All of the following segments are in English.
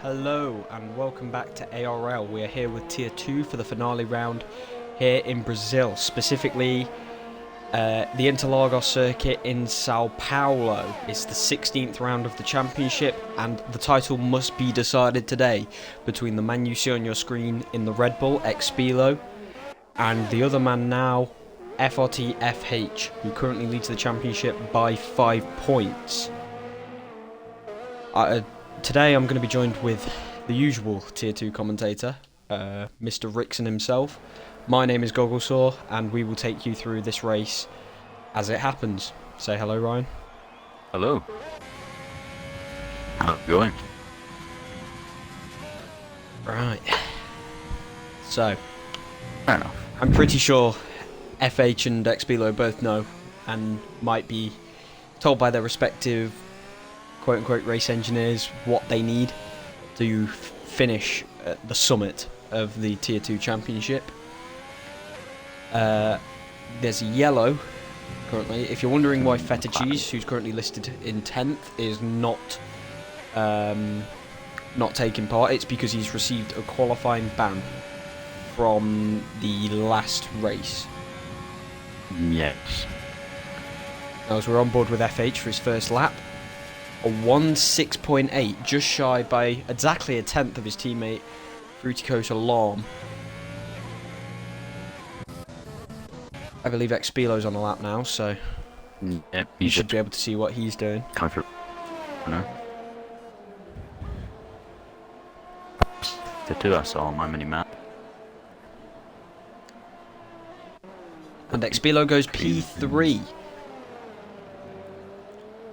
Hello and welcome back to ARL. We are here with Tier 2 for the finale round here in Brazil, specifically the Interlagos circuit in Sao Paulo. It's the 16th round of the championship and the title must be decided today between the man you see on your screen in the Red Bull, Expilo, and the other man now, FRT FH, who currently leads the championship by 5 points. Today I'm going to be joined with the usual Tier 2 commentator, Mr. Rickson himself. My name is Gogglesaw, and we will take you through this race as it happens. Say hello, Ryan. Hello. How's it going? Right. So, Fair enough. I'm pretty sure FH and Expilo both know and might be told by their respective quote-unquote race engineers what they need to finish at the summit of the Tier 2 championship. There's a yellow currently. If you're wondering why Feta Cheese, who's currently listed in 10th, is not taking part, it's because he's received a qualifying ban from the last race. Yes. Now, as we're on board with FH for his first lap, a 1.6.8, just shy by exactly a tenth of his teammate, Fruticosa Larm. I believe Expilo's on the lap now, so Yep, you should be able to see what he's doing. coming through. No. The two I saw on my mini map. And Expilo goes P3.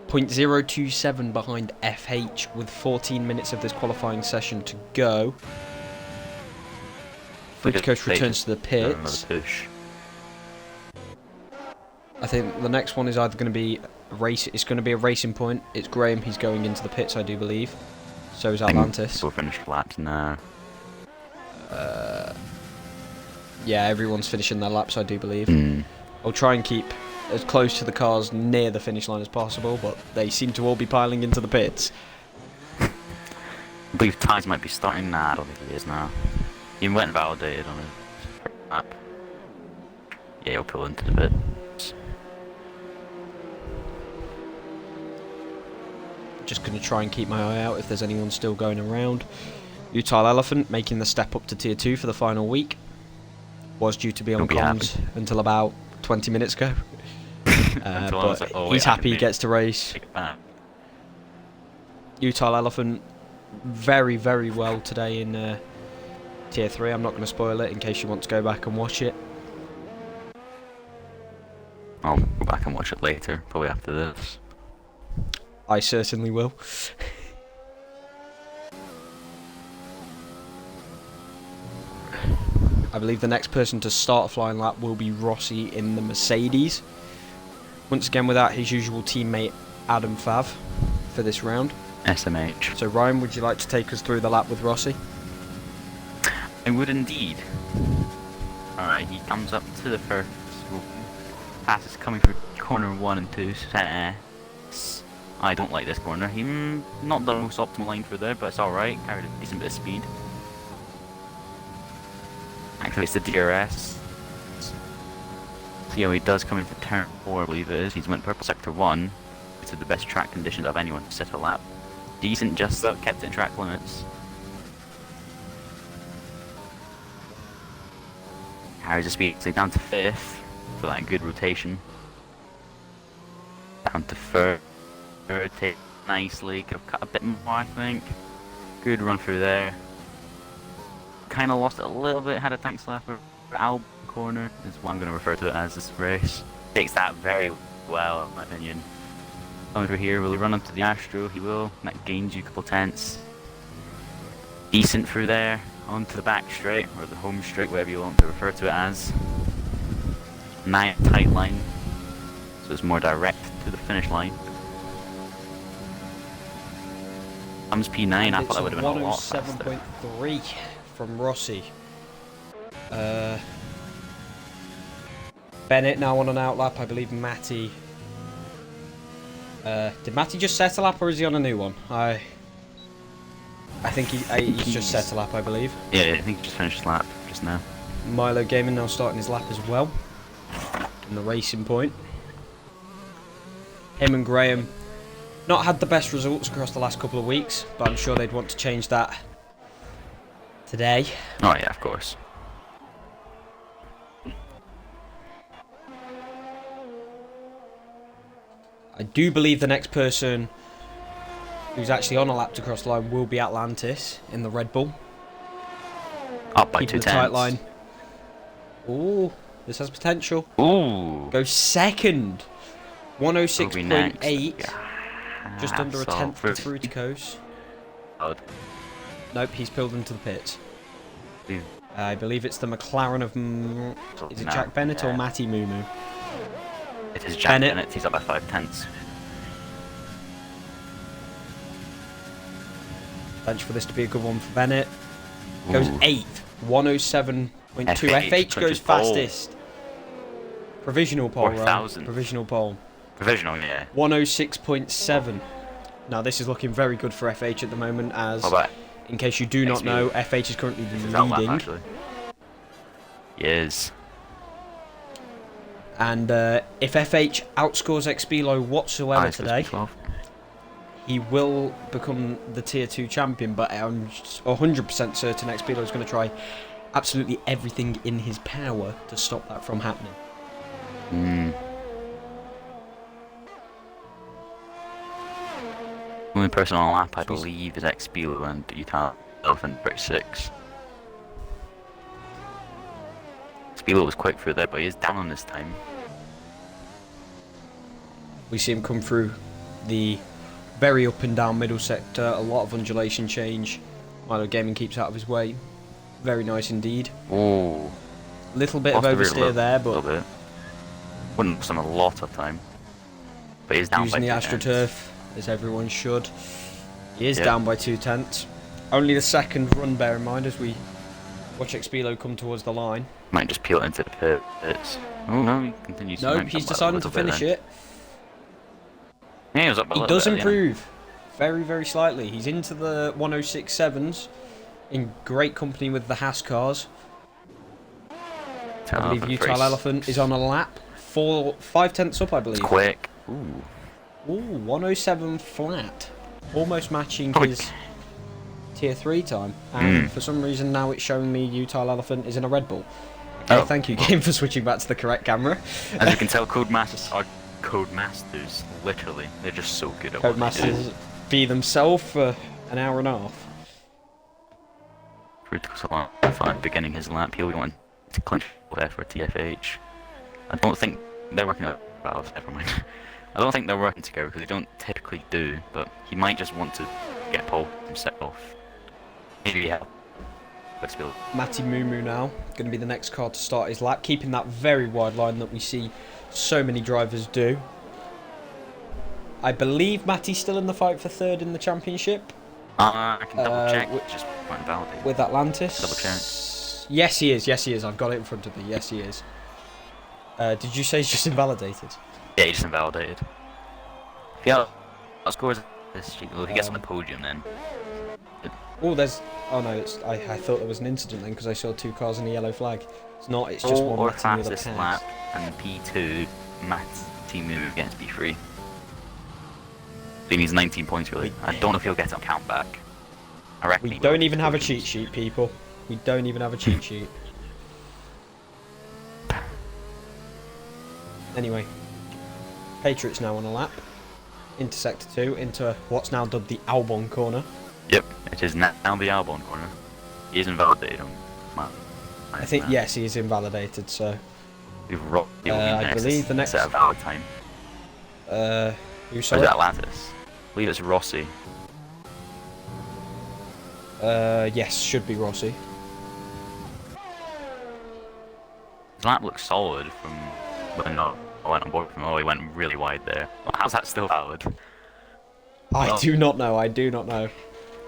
0.027 behind FH with 14 minutes of this qualifying session to go. Fruticosa returns to the pits. Push. I think the next one is either going to be a race. It's going to be a racing point. It's Graham. He's going into the pits, I do believe. So is Atlantis. We'll finish laps now. Yeah, everyone's finishing their laps, I do believe. I'll try and keep as close to the cars near the finish line as possible, but they seem to all be piling into the pits. I believe Ties might be starting now. I don't think he is now. He went validated on his map. Yeah, he'll pull into the pits. Just going to try and keep my eye out if there's anyone still going around. Utile Elephant making the step up to Tier 2 for the final week. Was due to be on comms until about 20 minutes ago. But like, he's happy he gets to race. Utile Elephant very, very well today in Tier 3. I'm not going to spoil it in case you want to go back and watch it. I'll go back and watch it later, probably after this. I certainly will. I believe the next person to start a flying lap will be Rossi in the Mercedes. Once again without his usual teammate Adam Fav for this round. SMH. So Ryan, would you like to take us through the lap with Rossi? I would indeed. Alright, he comes up to the first. Pass is coming through corner 1 and 2. I don't like this corner. He not the most optimal line through there, but it's alright. Carried a decent bit of speed. Activates the DRS. See how he does come in for turn 4, I believe it is. He's went purple sector 1. It's the best track conditions of anyone to set a lap. Decent just up, kept it in track limits. Carries the speed down to 5th for that good rotation. Down to 3rd. Take nicely, could have cut a bit more, I think. Good run through there. Kind of lost it a little bit, had a tank slap for Alb corner, is what I'm going to refer to it as this race. Takes that very well, in my opinion. Coming through here, will he run onto the Astro? He will. That gains you a couple tenths. Decent through there, onto the back straight, or the home straight, whatever you want to refer to it as. Nice tight line, so it's more direct to the finish line. Comes P9, I thought that would have been a lot faster. 107.3 from Rossi. Bennett now on an outlap. I believe Matty Did Matty just set a lap or is he on a new one? I think he's just set a lap, I believe. Yeah, I think he just finished his lap just now. Milo Gaming now starting his lap as well. In the racing point. Him and Graham not had the best results across the last couple of weeks, but I'm sure they'd want to change that today. Oh yeah, of course. I do believe the next person who's actually on a lap to cross the line will be Atlantis in the Red Bull. Up by Keeping 2 the tight tenths. line. Ooh, this has potential. Ooh. Goes second. Will be 106.8. next. Just under a So, tenth to Fruticos. God. Nope, he's pulled into the pits. Please. I believe it's the McLaren of... is it No, Jack Bennett or yeah. Matty Mumu? It is Jack Bennett. Bennett. He's up by 5 tenths. Bench for this to be a good one for Bennett. Goes Ooh. 8th. 107.2. FH goes 24. fastest. Provisional pole, 4,000. Provisional pole. Provisional, yeah. 106.7. Now this is looking very good for FH at the moment, as What about in case you do not Expilo? know, FH is currently his lap, leading. actually? He is. And if FH outscores Expilo whatsoever It's supposed to today, be 12. he will become the Tier 2 champion, but I'm 100% certain Expilo is going to try absolutely everything in his power to stop that from happening. Hmm. Only person on lap, I believe, is Expilo and Utah Elephant Bridge 6. Expilo was quick through there, but he is down on this time. We see him come through the very up and down middle sector, a lot of undulation change. Milo Gaming keeps out of his way. Very nice indeed. Ooh. Little bit of Lost the rear oversteer there, a little but bit. Wouldn't cost him a lot of time. But he's down using the by 2 tenths. AstroTurf, as everyone should. He is Yep. down by 2 tenths. Only the second run, bear in mind, as we watch Expilo come towards the line. Might just peel it into the pits. Oh no, he continues. Nope, he's deciding to finish it. Yeah, he was up a He little does bit at the end. improve. Very, very slightly. He's into the 106.7s. In great company with the Haas cars. I believe Utah Elephant is on a lap. 5 tenths up, I believe. It's quick. Ooh. Ooh, 107 flat. Almost matching Quick. his Tier 3 time. And for some reason now it's showing me Utah Elephant is in a Red Bull. Okay, Oh. thank you, game, for switching back to the correct camera. As you can tell, Codemasters are Codemasters, literally. They're just so good at what they do. Codemasters be themselves for an hour and a half. Critical Salon beginning his lap, he'll be going to clinch with FRT FH. I don't think they're working out. Well, never mind. I don't think they're working together because they don't typically do, but he might just want to get pole himself. Maybe help. Expilo. Matty Mumu now, going to be the next car to start his lap, keeping that very wide line that we see so many drivers do. I believe Matty's still in the fight for third in the championship I can double check. wi- Just went validate. with Atlantis. Double check. Yes, he is. Yes, he is. I've got it in front of me. Yes, he is. Did you say he's just invalidated? Yeah, he just invalidated. If he outscores this, well, if he gets on the podium, then Oh, there's. Oh no, it's. I thought there was an incident then because I saw 2 cars and a yellow flag. It's not. It's just pole one or Matty and the other fastest pass. lap and P2, Matt team move against P3. He needs 19 points really. I don't know if he'll get on count back. I reckon We he don't will. even have a cheat sheet, people. We don't even have a cheat sheet. Anyway, Patriots now on a lap. Into sector 2, into what's now dubbed the Albon corner. Yep, it is now the Albon corner. He is invalidated on I think, yes, he is invalidated, so. We've rocked I believe the next- set a valid time. Who Or is sorry? it Atlantis? I believe it's Rossi. Yes, should be Rossi. His lap looks solid from when I went on board from. Oh, he went really wide there. Well, how's that still valid? I Well- do not know, I do not know.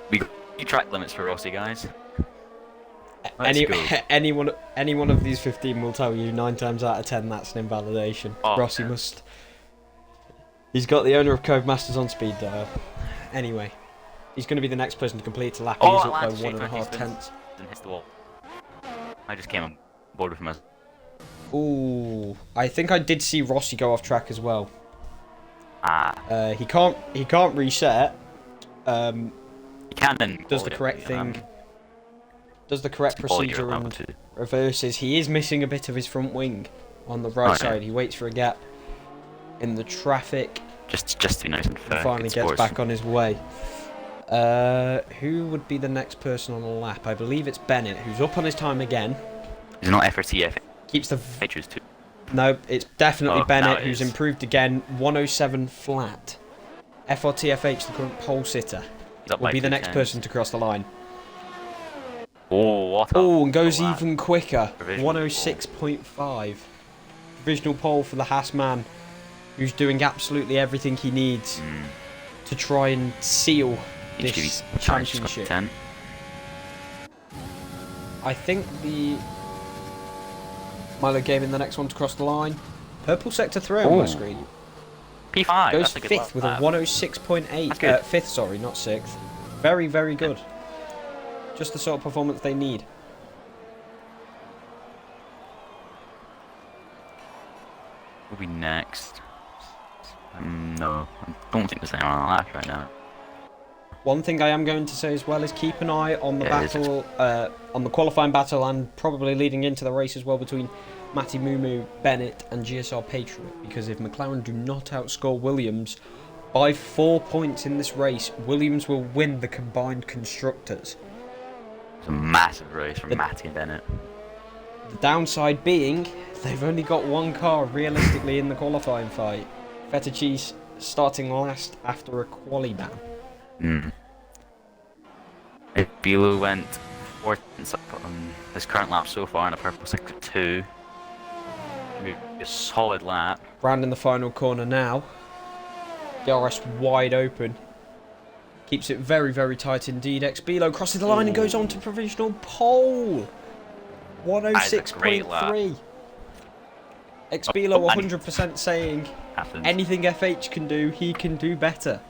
We got track limits for Rossi, guys. Any, go. any one of these 15 will tell you 9 times out of 10 that's an invalidation. Oh, Rossi yeah. must. He's got the owner of Codemasters on speed dial. Anyway, He's going to be the next person to complete a lap. Oh, He's up by Atlanta 1.5 spins tenths. and hits the wall. I just came on board with him as. Ooh, I think I did see Rossi go off track as well. Ah. He can't reset. You can then. Does the correct thing. Does the correct procedure and reverses. He is missing a bit of his front wing on the right side. He waits for a gap in the traffic. Just to be nice and fair. And finally gets back on his way. Who would be the next person on the lap? I believe it's Bennett, who's up on his time again. He's not FRT FH444. Keeps the. Too. No, it's definitely Bennett, it who's is. improved again. 107 flat. FRT FH, the current pole sitter, will be the next person to cross the line. Oh, what? Oh, and goes even quicker. Provisional 106.5. Provisional pole for the Haas man, who's doing absolutely everything he needs to try and seal this championship. I think the Milo gave in the next one to cross the line. Purple sector 3 on my screen. P5. Goes That's a good fifth with a lap. 106.8. Fifth, sorry, not sixth. Very, very good. Just the sort of performance they need. Who'll be next? No, I don't think there's anyone on the lap right now. One thing I am going to say as well is keep an eye on the battle, on the qualifying battle, and probably leading into the race as well between Matty Mumu, Bennett and GSR Patriot, because if McLaren do not outscore Williams by 4 points in this race, Williams will win the combined constructors. It's a massive race from Matty and Bennett. The downside being, they've only got one car realistically in the qualifying fight. Fettucci's starting last after a quali ban. Expilo went fourth on this current lap so far in a purple sector 2. A solid lap. Round in the final corner now. DRS wide open. Keeps it very, very tight indeed. Expilo crosses the line and goes on to provisional pole. 106.3. Expilo 100% saying anything FH can do, he can do better.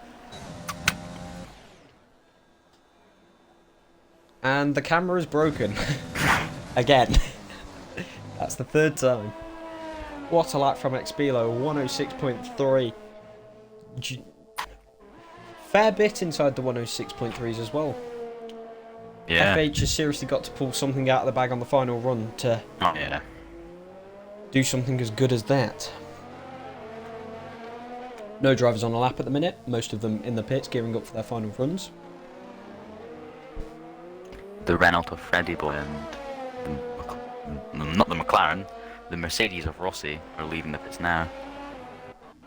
And the camera is broken. Again. That's the third time. What a lap from Expilo, 106.3. Fair bit inside the 106.3s as well. Yeah. FH has seriously got to pull something out of the bag on the final run to do something as good as that. No drivers on a lap at the minute, most of them in the pits gearing up for their final runs. The Renault of Freddy Boy and not the McLaren, the Mercedes of Rossi are leaving the pits now.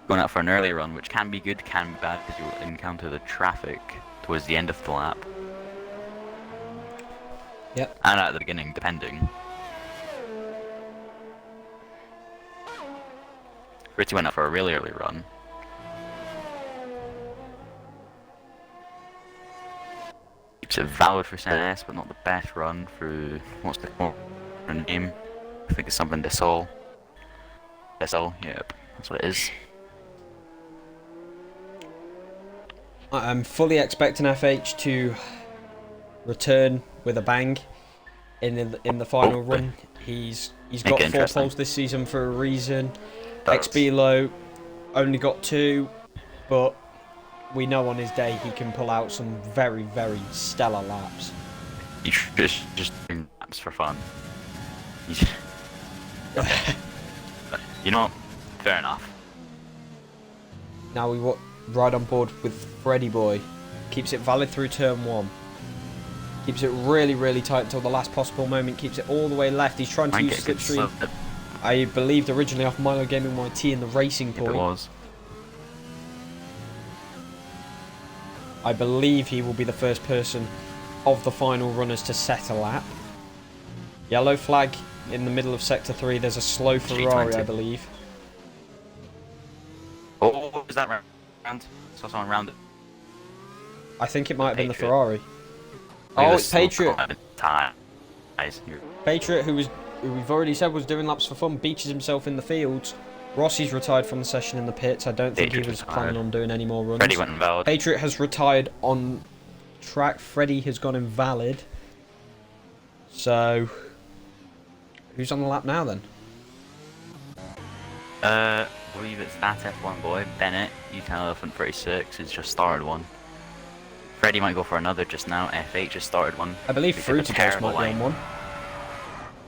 Going out for an early run, which can be good, can be bad, because you will encounter the traffic towards the end of the lap. Yep. And at the beginning, depending. Ritty went out for a really early run. Keeps it valid for CS, but not the best run through what's the name? I think it's something Desol. Desol, yep, that's what it is. I'm fully expecting FH to return with a bang in the final run. He's got 4 poles this season for a reason. Expilo only got 2, but we know on his day he can pull out some very, very stellar laps. You should just doing laps for fun. You know, fair enough. Now we ride on board with Freddy Boy. Keeps it valid through turn 1. Keeps it really, really tight until the last possible moment. Keeps it all the way left. He's trying to use slipstream. I believed originally off Milo Gaming YT in the racing point. It was. I believe he will be the first person of the final runners to set a lap. Yellow flag in the middle of sector 3. There's a slow Ferrari, I believe. Oh, is that round? Saw someone round it. I think it might have been the Ferrari. Oh, it's Patriot. Patriot, who we've already said was doing laps for fun, beaches himself in the fields. Rossi's retired from the session in the pits. I don't think he was planning on doing any more runs. Freddy went invalid. Patriot has retired on track. Freddie has gone invalid. So, who's on the lap now then? I believe it's that F1 boy, Bennett, Utah Elephant 36, has just started one. Freddie might go for another just now. FH just started one. I believe Fruiticoast might be line. on one.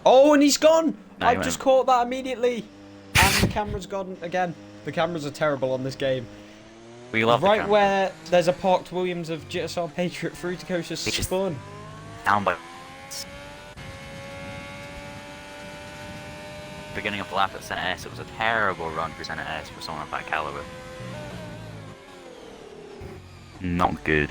Oh, and he's gone! No, I've just caught that immediately. And the camera's gone again. The cameras are terrible on this game. We love the right camera. where there's a parked Williams of GSR Patriot, Fruiticoast has spun. Down by beginning of the lap at Senate S. It was a terrible run for Senate S for someone of that caliber. Not good.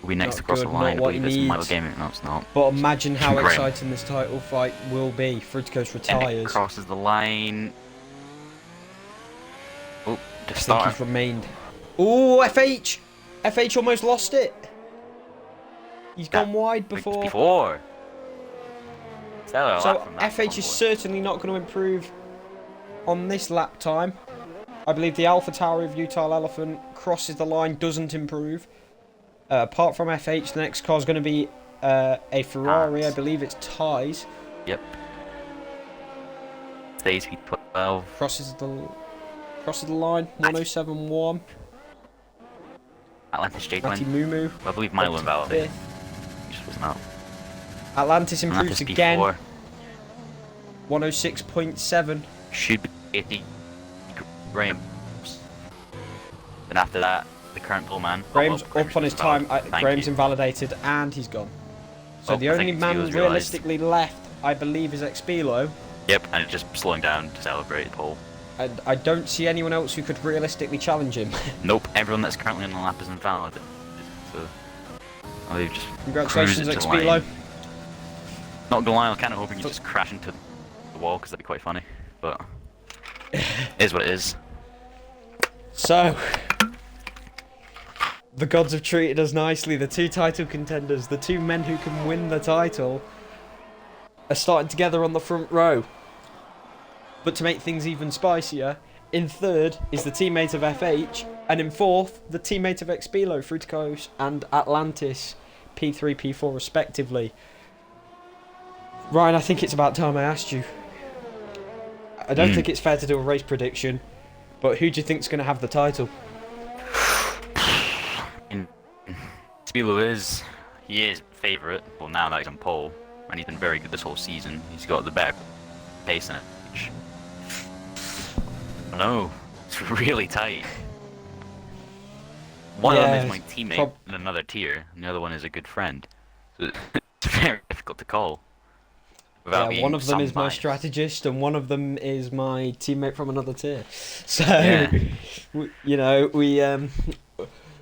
We'll be next Not across good, the line. not what I believe he it's Milo needs. Gaming. No, it's not. But imagine how Graham. exciting this title fight will be. Fruiticoast Bennett retires. crosses the line. Oh, I to think start. he's remained. Oh, FH! FH almost lost it. He's gone wide before. So FH is certainly not going to improve on this lap time. I believe the Alpha Tower of Utah Elephant crosses the line, doesn't improve. Apart from FH, the next car is going to be a Ferrari. I believe it's Ties. Yep. Stays he 12. Crosses the line. 107.1. Atlantis Jade Matty win. Mumu. I believe Milo invalidated. He just wasn't out. Atlantis improves Atlantis again. P4. 106.7. Should be 80 Graham. Then after that, the current pole man. Graham's Oh, up on his time. Graham's invalidated and he's gone. So the only man realistically left, I believe, is Expilo. Yep, and just slowing down to celebrate the pole. And I don't see anyone else who could realistically challenge him. Nope, everyone that's currently on the lap is invalid. So, they've just Congratulations, cruised it to Expilo. line. Not gonna lie, I'm kind of hoping you just crash into the wall because that'd be quite funny. But it is what it is. So, the gods have treated us nicely. The two title contenders, the two men who can win the title, are starting together on the front row. But to make things even spicier, in third is the teammate of FH, and in fourth, the teammate of Expilo, Fruiticoast and Atlantis, P3, P4 respectively. Ryan, I think it's about time I asked you. I don't think it's fair to do a race prediction, but who do you think's going to have the title? Expilo he is favourite. Well, now that he's on pole, and he's been very good this whole season. He's got the better pace in it. I know, it's really tight. One of them is my teammate in another tier, and the other one is a good friend. So it's very difficult to call. Yeah, one of them is my strategist, and one of them is my teammate from another tier. So, you know, we're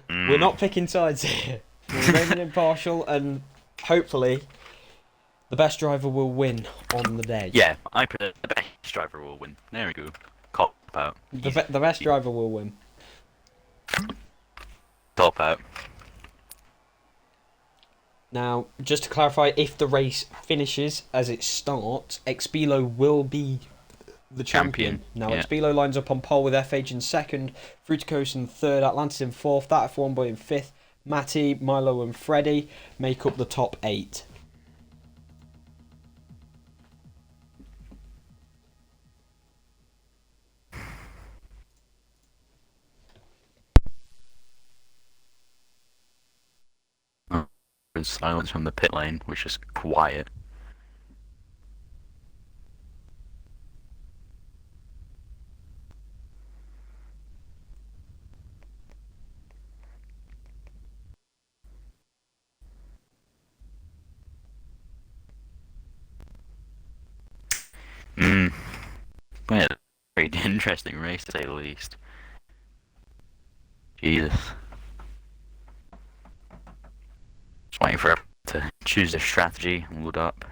not picking sides here. We're remaining impartial, and hopefully, the best driver will win on the day. Yeah, I predict the best driver will win. There we go. Cop out. The best driver will win. Top out. Now, just to clarify, if the race finishes as it starts, Expilo will be the champion. Now, Expilo lines up on pole with FH in second, Fruiticoast in third, Atlantis in fourth, that F1 boy in fifth, Matty, Milo and Freddie make up the top 8. Silence from the pit lane, which is quiet. Yeah, very interesting race to say the least. Jesus. Just waiting for everyone to choose their strategy and load up.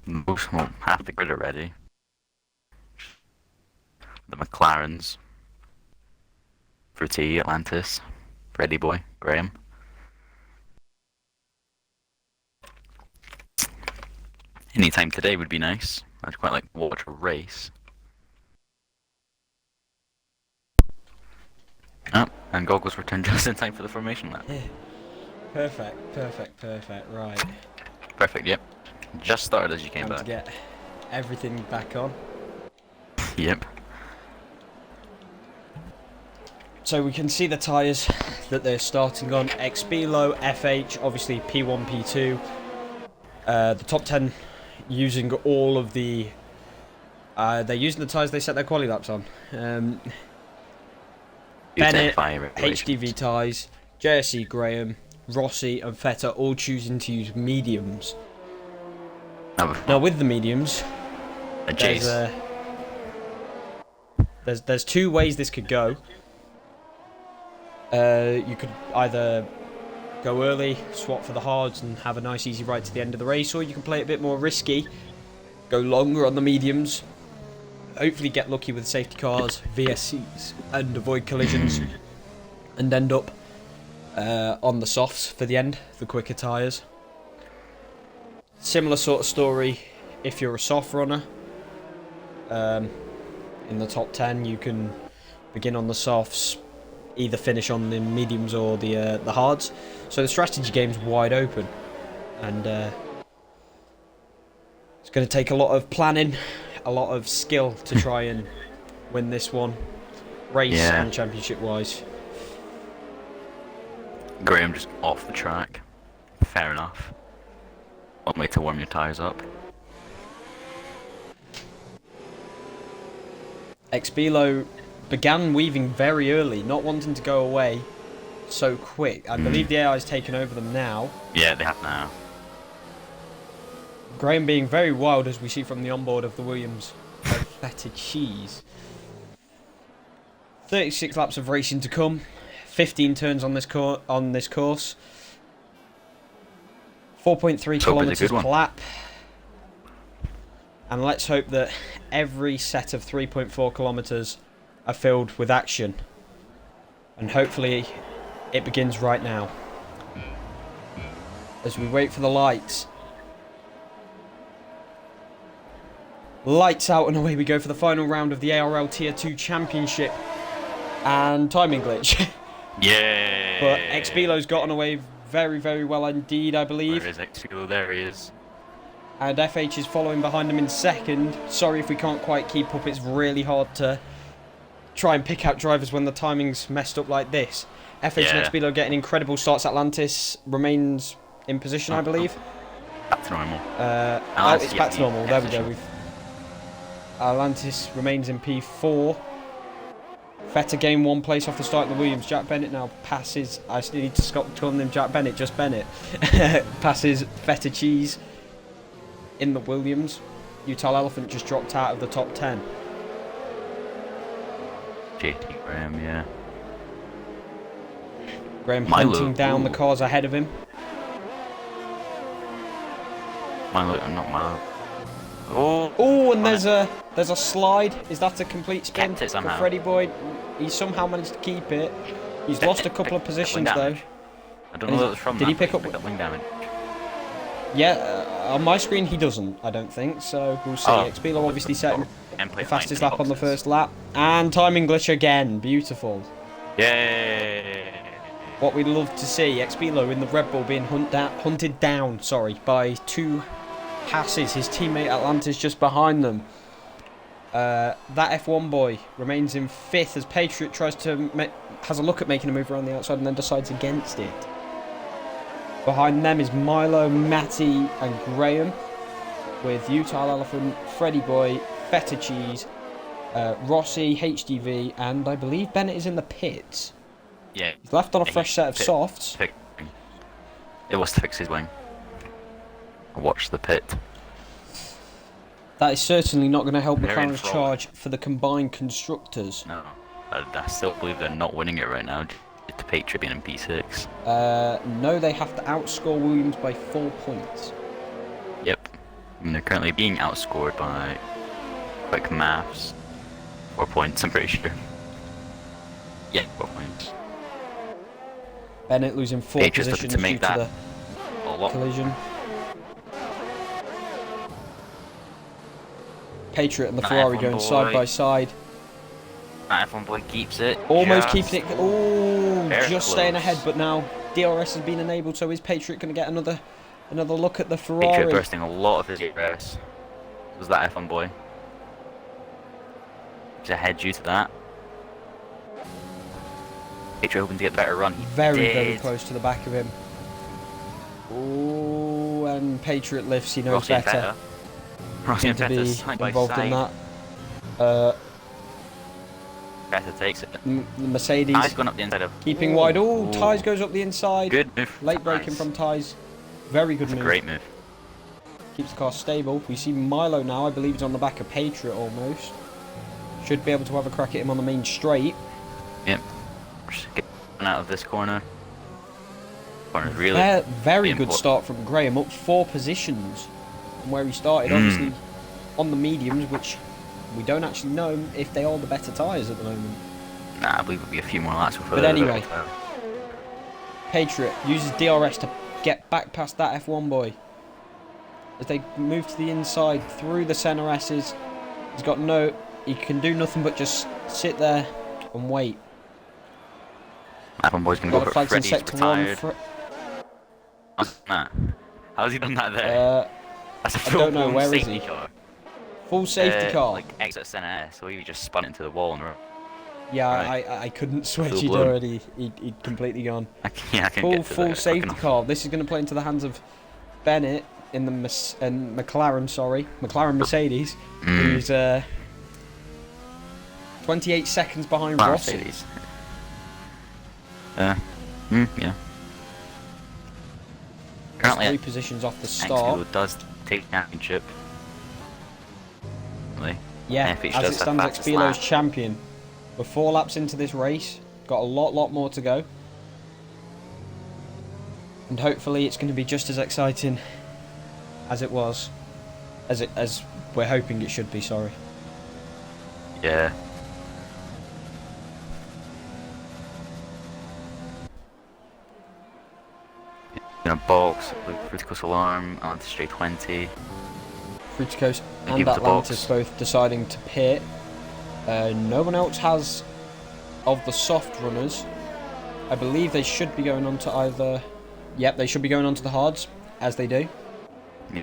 Most, well, half the grid already. the McLarens, FRT Atlantis, Freddy Boy, Graham. Anytime today would be nice. I'd quite like to watch a race. Oh, and goggles return just in time for the formation lap. Yeah. Perfect. Right. Perfect, yep. Just started as you came Time back. to get everything back on. Yep. So we can see the tyres that they're starting on. Expilo, FH, obviously P1, P2. The top 10 using all of the... they're using the tyres they set their quali laps on. Bennett, HDV tyres, JSC Graham, Rossi and Feta all choosing to use mediums. Now with the mediums, there's two ways this could go. You could either go early, swap for the hards and have a nice easy ride to the end of the race, or you can play it a bit more risky, go longer on the mediums, hopefully get lucky with safety cars, VSCs and avoid collisions, and end up on the softs for the end, the quicker tyres. Similar sort of story if you're a soft runner. In the top 10 you can begin on the softs, either finish on the mediums or the hards. So the strategy game's wide open, and it's going to take a lot of planning, a lot of skill to try and win this one, race and championship wise. Graham just off the track. Fair enough. One way to warm your tyres up. Expilo began weaving very early, not wanting to go away so quick. I believe the AI's taken over them now. Yeah, they have now. Graham being very wild, as we see from the onboard of the Williams. Feta cheese. 36 laps of racing to come. 15 turns on this course. 4.3 kilometers per lap. And let's hope that every set of 3.4 kilometers are filled with action. And hopefully it begins right now. As we wait for the lights. Lights out and away we go for the final round of the ARL Tier 2 Championship. And timing glitch. Yeah. But Expilo's gotten away very, very well indeed, I believe. Where is Expilo? There he is. And FH is following behind him in second. Sorry if we can't quite keep up. It's really hard to try and pick out drivers when the timing's messed up like this. FH and Expilo getting incredible starts. Atlantis remains in position, I believe. Back to normal. It's back to normal. There we go. Atlantis remains in P4. Feta gained one place off the start of the Williams. Jack Bennett now passes... I still need to stop calling him Jack Bennett, just Bennett. Passes Feta Cheese in the Williams. Utah Elephant just dropped out of the top 10. JT Graham, yeah. Graham hunting down the cars ahead of him. Not Milo. Oh, and there's a slide. Is that a complete spin for Freddy Boy? He somehow managed to keep it. He's lost a couple of positions though. I don't know what it was from. Did he pick up wing damage? Yeah, on my screen he doesn't. I don't think so. We'll see. Expilo obviously setting the fastest lap on the first lap, and timing glitch again. Beautiful. Yay! What we'd love to see. Expilo in the Red Bull being hunted down. Sorry, by two passes. His teammate Atlantis just behind them. That F1 boy remains in 5th as Patriot tries to has a look at making a move around the outside and then decides against it. Behind them is Milo, Matty and Graham, with Utah Elephant, Freddy Boy, Feta Cheese, Rossi, HDV, and I believe Bennett is in the pits. Yeah. He's left on a fresh set of softs. It was to fix his wing. I watched the pit. That is certainly not going to help McLaren's charge for the combined constructors. No, I still believe they're not winning it right now. It's Patriot being in P6. No, they have to outscore Williams by 4 points. Yep. And they're currently being outscored by quick maths. 4 points, I'm pretty sure. Yeah, 4 points. Bennett losing 4 Patriots positions looking to due make to a the lot. collision. Patriot and the That Ferrari F1 going boy. side by side. That F1 boy keeps it. Almost just, keeping it. Oh, very just staying close. ahead, but now DRS has been enabled, so is Patriot going to get another look at the Patriot Ferrari? bursting a lot of his DRS. Was that F1 boy? He's ahead due to that. Patriot hoping to get the better run. He Very, did. very close to the back of him. Oh, and Patriot lifts. He knows Rossi and better. Vettel. Rossi and To be Vettel side by involved in side. that. Vettel takes it. The Mercedes Ty's gone up the inside of. keeping wide. Oh, Ooh. Tyres goes up the inside. Good move. Late braking from Tyres. Very good That's move. a great move. Keeps the car stable. We see Milo now. I believe he's on the back of Patriot almost. Should be able to have a crack at him on the main straight. Yep. Just getting out of this corner. Corner's really. Very good start from Graham. Up 4 positions from where he started. Obviously on the mediums, which we don't actually know if they are the better tyres at the moment. Nah, I believe it'll be a few more laps before. But anyway, Patriot uses DRS to get back past that F1 boy. As they move to the inside through the centre S's, he can do nothing but just sit there and wait. F1 boy's gonna go for Flags in Freddy's sector retired. 1. Nah. How's he done that there? That's a I don't know, full-blown where is safety he? car. Full safety car. Like exit centre S, so he just spun into the wall and. Yeah, Right. I couldn't switch. Full He'd blown. already he'd completely gone. I can get to Full there safety quick enough. car. This is going to play into the hands of Bennett in the McLaren Mercedes, who's 28 seconds behind Rossi. Mercedes. Yeah. Currently, 3 positions off the start. Expilo does take the championship. Really? Yeah, FH as it does have stands, fastest Expilo's lap. champion. We're 4 laps into this race. Got a lot more to go. And hopefully it's going to be just as exciting as it was. As we're hoping it should be, sorry. Yeah. In a box with critical alarm on straight 20. Fruticos They and give it the Atlantis box. both deciding to pit. No one else has of the soft runners. I believe they should be going on to either. Yep, they should be going on to the hards, as they do. Yeah.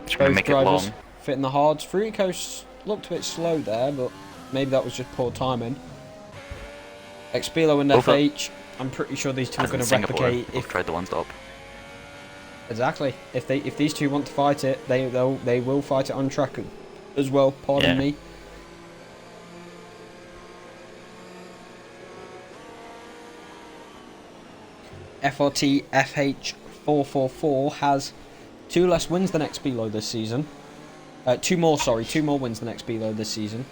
Just gonna Both make it drivers long. fitting the hards. Fruticos looked a bit slow there, but maybe that was just poor timing. Expilo and Both FH, I'm pretty sure these two are As going in to Singapore, replicate. both tried the one stop. Exactly. If these two want to fight it, they will fight it on track as well. Pardon Yeah. me. FRT FH444 has 2 less wins than Expilo this season. 2 more wins than Expilo this season.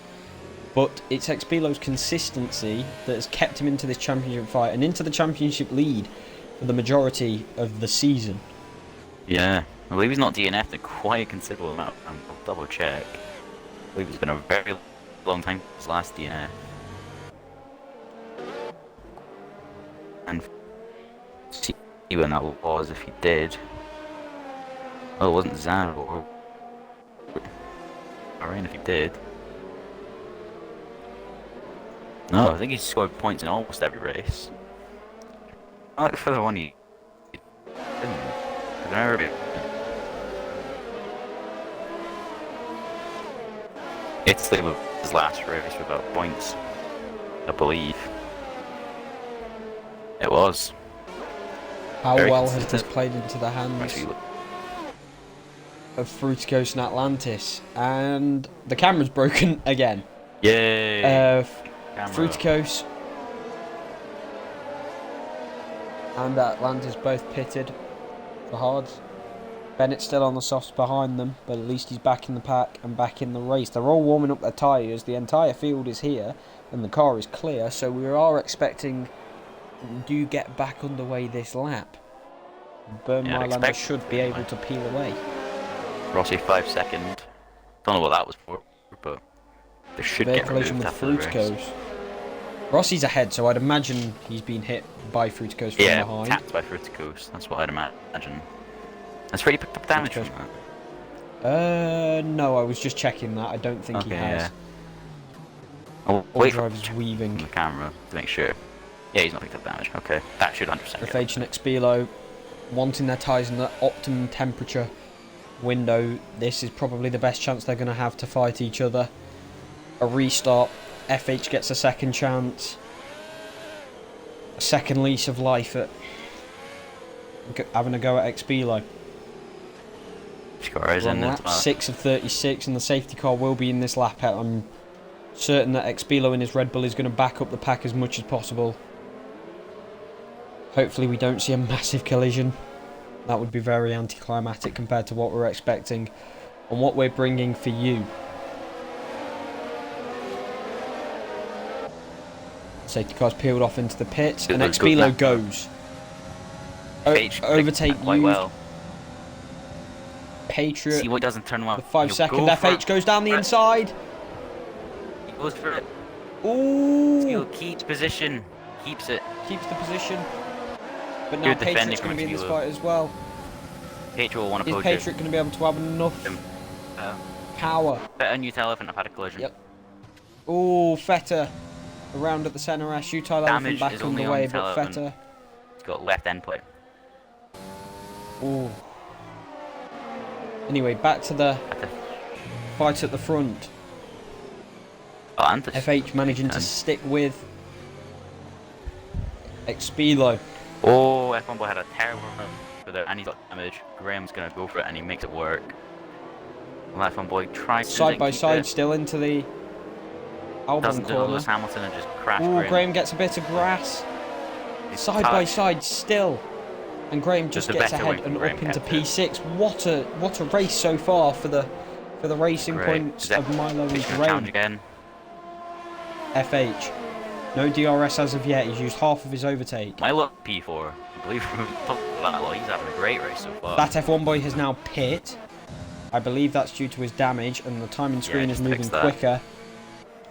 But it's Expilo's consistency that has kept him into this championship fight and into the championship lead for the majority of the season. Yeah. I believe he's not DNF'd in quite a considerable amount. I'll double check. I believe it's been a very long time since his last DNF. And see when that was, if he did. Oh, it wasn't Zaro. Alright, if he did. No, I think he scored points in almost every race. I like for the one he didn't. I don't know. Italy was his last race without points, I believe. It was. How Very well has consistent. this played into the hands Actually, of Fruticos and Atlantis? And the camera's broken again. yay! Camera. Fruticos and Atlantis both pitted for hards. Bennett's still on the softs behind them, but at least he's back in the pack and back in the race. They're all warming up their tyres. The entire field is here and the car is clear, so we are expecting to get back underway this lap. Burnmeilander should be able to peel away. Rossi 5 second. Don't know what that was for, but They should Severe get collision removed with after the race. Fruticos. Rossi's ahead, so I'd imagine he's been hit by Fruticos from Yeah, behind. tapped by Fruticos. That's what I'd imagine. Has Freddy picked up damage from that? No, I was just checking that. I don't think he has. Yeah. Oh, All wait for drivers weaving. the camera to make sure. Yeah, he's not picked up damage. Okay, that should 100% get FH and Expilo wanting their tyres in the optimum temperature window. This is probably the best chance they're going to have to fight each other. A restart. FH gets a second chance. A second lease of life at having a go at Expilo. in Lap 6 of 36, and the safety car will be in this lap. I'm certain that Expilo in his Red Bull is going to back up the pack as much as possible. Hopefully we don't see a massive collision. That would be very anticlimactic compared to what we're expecting and what we're bringing for you. Safety car's peeled off into the pits, and Expilo goes. Overtake quite you. well. Patriot. See what doesn't turn well. The 5 second FH goes down the inside. He goes for it. Ooh. Keeps position. Keeps it. Keeps the position. But now Patriot's going to be in this fight as well. Patriot will want to Is Patriot going to be able to have enough power? Better new elephant have had a collision. Yep. Ooh, Feta around at the centre. Utile elephant back underway, but Feta. He's got left end plate. Ooh. Anyway, back to the fight at the front. Oh, FH managing to stick with Expilo. Oh, F1 boy had a terrible run for there, and he's got damage. Graham's gonna go for it, and he makes it work. Well, F1 boy tries side by side, still into the Albon doesn't corner. do Lewis Hamilton and just crash. Graham gets a bit of grass. Side by side, still. And Graham just gets ahead and up into P6. What a race so far for the racing points of Milo and Graham. Again. FH. No DRS as of yet. He's used half of his overtake. Milo P4. I believe from that, he's having a great race so far. That F1 boy has now pit. I believe that's due to his damage, and the timing screen is moving quicker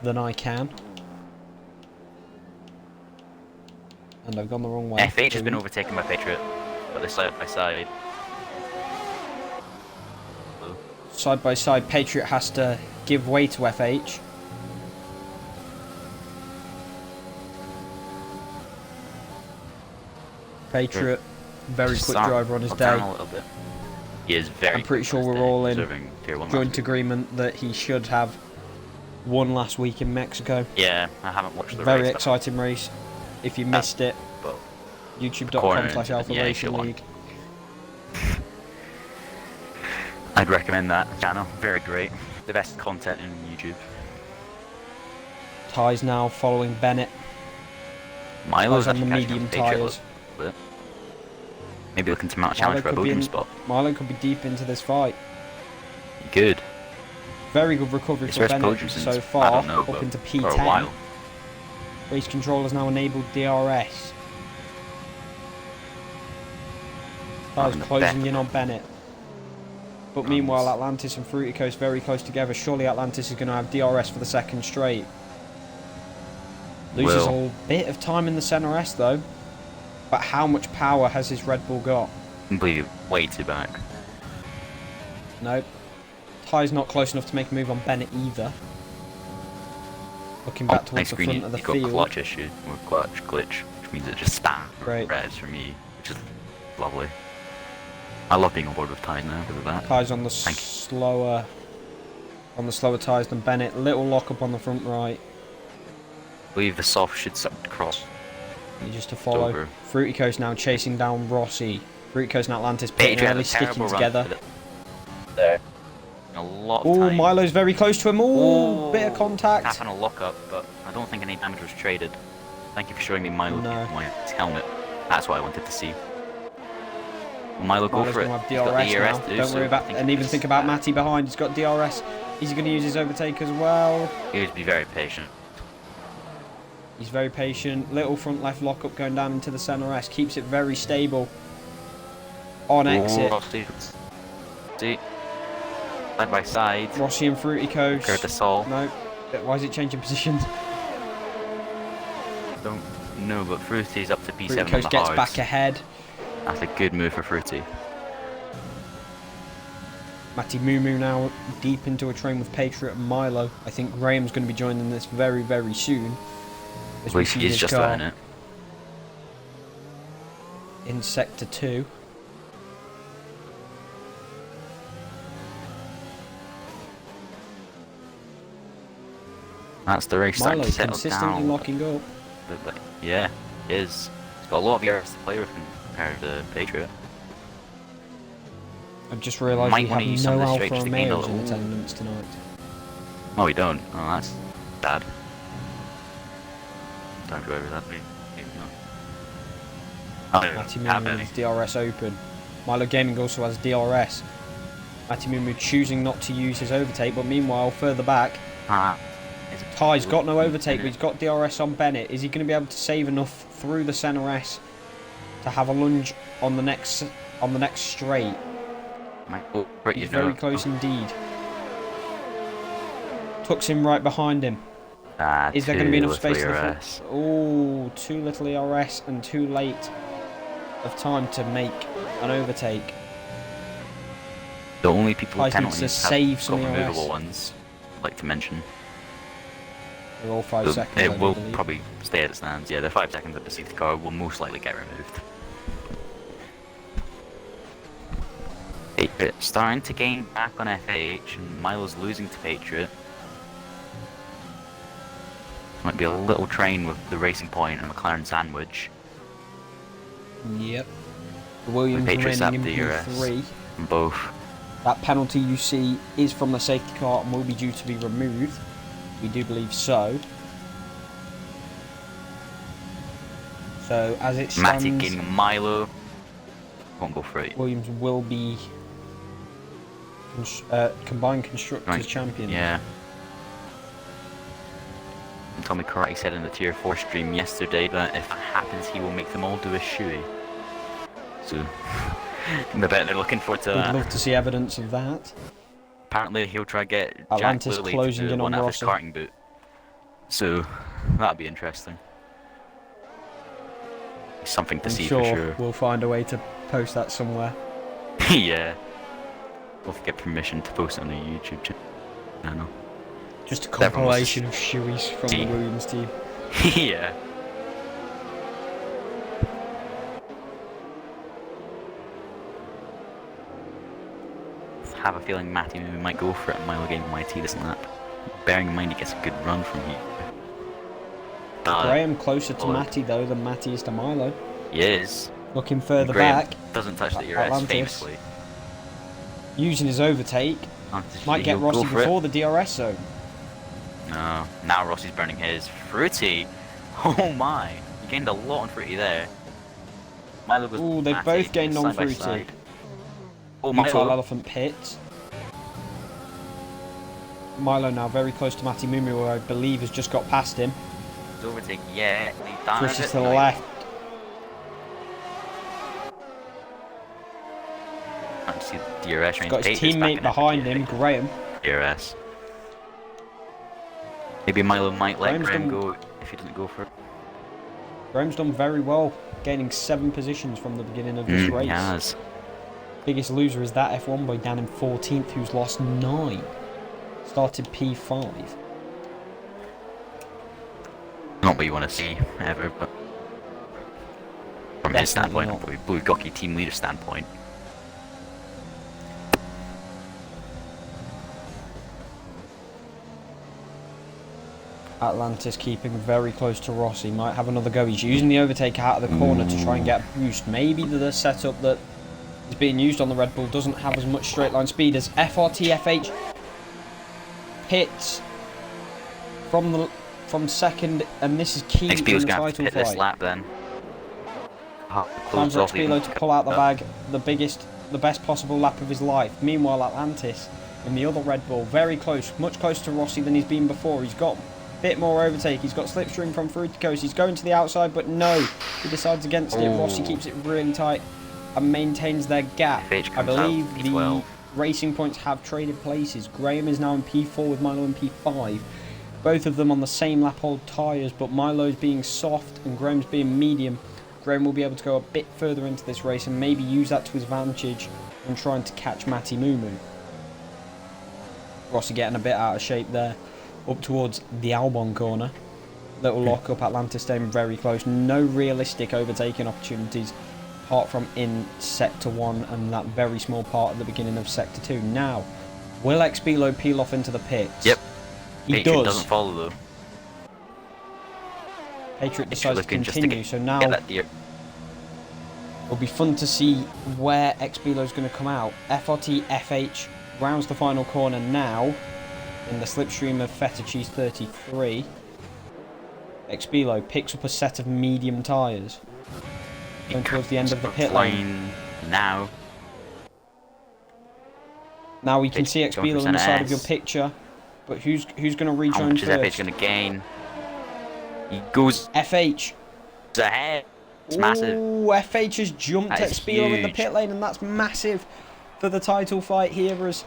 than I can. And I've gone the wrong way. FH has been overtaken by Patriot. But they're side by side. Side by side, Patriot has to give way to FH. Patriot, very quick driver on his day. He is very. I'm pretty sure we're all in joint agreement that he should have won last week in Mexico. Yeah, I haven't watched the race. Very exciting race. If you missed it, youtube.com/AlphaRacingLeague. I'd recommend that channel. Very great. The best content in YouTube. Tyres now following Bennett. Milo's on the medium tyres. Maybe looking to mount a challenge for a podium spot. Milo could be deep into this fight. Good. Very good recovery for Bennett so far, up into P10. Race control has now enabled DRS. Tyres closing in on Bennett. But meanwhile, Atlantis and Fruity Coast very close together. Surely Atlantis is going to have DRS for the second straight. Loses a bit of time in the centre S though. But how much power has his Red Bull got? Completely way too back. Nope. Tyre's not close enough to make a move on Bennett either. Looking back towards the front of the field. Got clutch issue with clutch glitch, which means it just stands reds for me, which is lovely. I love being on board with Tyre now because of that. Tyre's on the slower tyres than Bennett. Little lock up on the front right. I believe the soft should start to cross. Just to follow. Fruity Coast now chasing down Rossi. Fruity Coast and Atlantis pitting early, sticking together. There. A lot of time. Milo's very close to him. Ooh, bit of contact. Tapping a lock-up, but I don't think any damage was traded. Thank you for showing me Milo my helmet. That's what I wanted to see. Milo, go for it. Have DRS now. Don't worry about and even think about Matty behind. He's got DRS. Is he going to use his overtake as well? He needs to be very patient. He's very patient. Little front left lockup going down into the centre S. Keeps it very stable. On exit. See. Side by side. Rossi and Fruity Coast. Go to Sol. No. Why is it changing positions? Don't know, but Fruity's up to P7 Fruity on Coast the gets hards. back ahead. That's a good move for Fruity. Matty Moo now deep into a train with Patriot and Milo. I think Graham's going to be joining this very, very soon. As Well, we see he's his just car earned it. in Sector 2. That's the race starting Milo to settle consistently down. locking up. But, yeah, he is. He's got a lot of yards to play with compared to Patriot. I've just realised Might we wanna have use some no of this Alfa straight just to gain a Romeos in little- attendance tonight. No, we don't. Oh, that's bad. Don't go over that. Oh, Matty have Moo any. with DRS open. Milo Gaming also has DRS. Matty Moo choosing not to use his overtake, but meanwhile, further back, Ty's got no overtake, but he's got DRS on Bennett. Is he going to be able to save enough through the centre S to have a lunge on the next straight? He's very close indeed. Tucks him right behind him. Is there going to be enough space to the front? Oh, too little ERS and too late of time to make an overtake. The only people with Ty's needs to penalties save have some got ERS. removable ones, I'd like to mention. They're all 5 So seconds. it I will believe. probably stay as it stands. Yeah, the 5 seconds that the safety car will most likely get removed. Patriot starting to gain back on FH, and Milo's losing to Patriot. Might be a little train with the Racing Point and McLaren sandwich. Yep. The Williams Patriots remaining up in the ERS. P3. And both. That penalty you see is from the safety car and will be due to be removed. We do believe so. So as it stands, Matty gaining Milo. Won't go for it. Williams will be combined constructors Right. champion. Yeah. And Tommy Karate said in the Tier 4 stream yesterday that if that happens, he will make them all do a shoey. So, I bet they're looking forward to We'd that. love to see evidence of that. Apparently, he'll try to get Atlantis Jack Willie closing to in do on one out of his Rossi. karting boot. So, that'd be interesting. Something to I'm see sure, for sure. we'll find a way to post that somewhere. Yeah. We'll get permission to post it on the YouTube channel. Just a Everyone wants to compilation of shoeys from the see. Williams team. Yeah. I have a feeling Matty might go for it and Milo getting YT this lap. Bearing in mind he gets a good run from here. Graham closer to Lord. Matty though than Matty is to Milo. He is. Looking further Graham back, doesn't touch the ERS Atlantis. famously. using his overtake, might get He'll go Rossi for it. before the DRS zone. No, now Rossi's burning his. Fruity! Oh my! He gained a lot on Fruity there. Milo goes Ooh, they've Matty, both gained on side by Fruity. side. Oh, Utile Milo. Elephant pits. Milo now very close to Matty Mumu, who I believe has just got past him. His overtake, yeah. He's down a Pushes bit to the behind. left. Can't see the DRS range. Got his Patriots back teammate in behind FRT him, Graham. DRS. Maybe Milo might let Graham's Graham done- go if he doesn't go for it. Graham's done very well, gaining 7 positions from the beginning of this race. He has. Biggest loser is that F1 boy down in 14th, who's lost 9. Started P5. Not what you want to see ever, but from his Definitely standpoint, not. Blue Gocky team leader standpoint. Atlantis keeping very close to Rossi. Might have another go. He's using the overtake out of the corner to try and get a boost. Maybe the setup that is being used on the Red Bull doesn't have as much straight line speed as FRT FH hits from second, and this is key in Expilo's the going to have to title hit this fight. lap then. Time Close for off Expilo to pull out the bag, the best possible lap of his life. Meanwhile, Atlantis in the other Red Bull, very close, much closer to Rossi than he's been before. He's got a bit more overtake. He's got slipstream from Fruity Coast. He's going to the outside, but no, he decides against it. Rossi keeps it really tight and maintains their gap. FH I comes out believe the P12. Racing Points have traded places. Graham is now in P4 with Milo in P5. Both of them on the same lap old tyres, but Milo's being soft and Graham's being medium. Graham will be able to go a bit further into this race and maybe use that to his advantage when trying to catch Matty Mumu. Rossi getting a bit out of shape there, up towards the Albon corner. Little lock up, Atlantis staying very close. No realistic overtaking opportunities apart from in Sector 1 and that very small part at the beginning of Sector 2. Now, will Expilo peel off into the pits? Yep. He Patriot does. Doesn't follow though. Patriot decides to Looking continue, just so now it'll be fun to see where Expilo's going to come out. FRT FH rounds the final corner now in the slipstream of Feta Cheese 33. Expilo picks up a set of medium tyres. Going towards the end of the pit lane. Now. Now we can see Expilo on the side of your picture. But who's going to rejoin How much is first? FH going to gain? He goes FH. ahead. It's massive. Ooh, FH has jumped That is Expilo in the huge. pit lane, and that's massive for the title fight here, as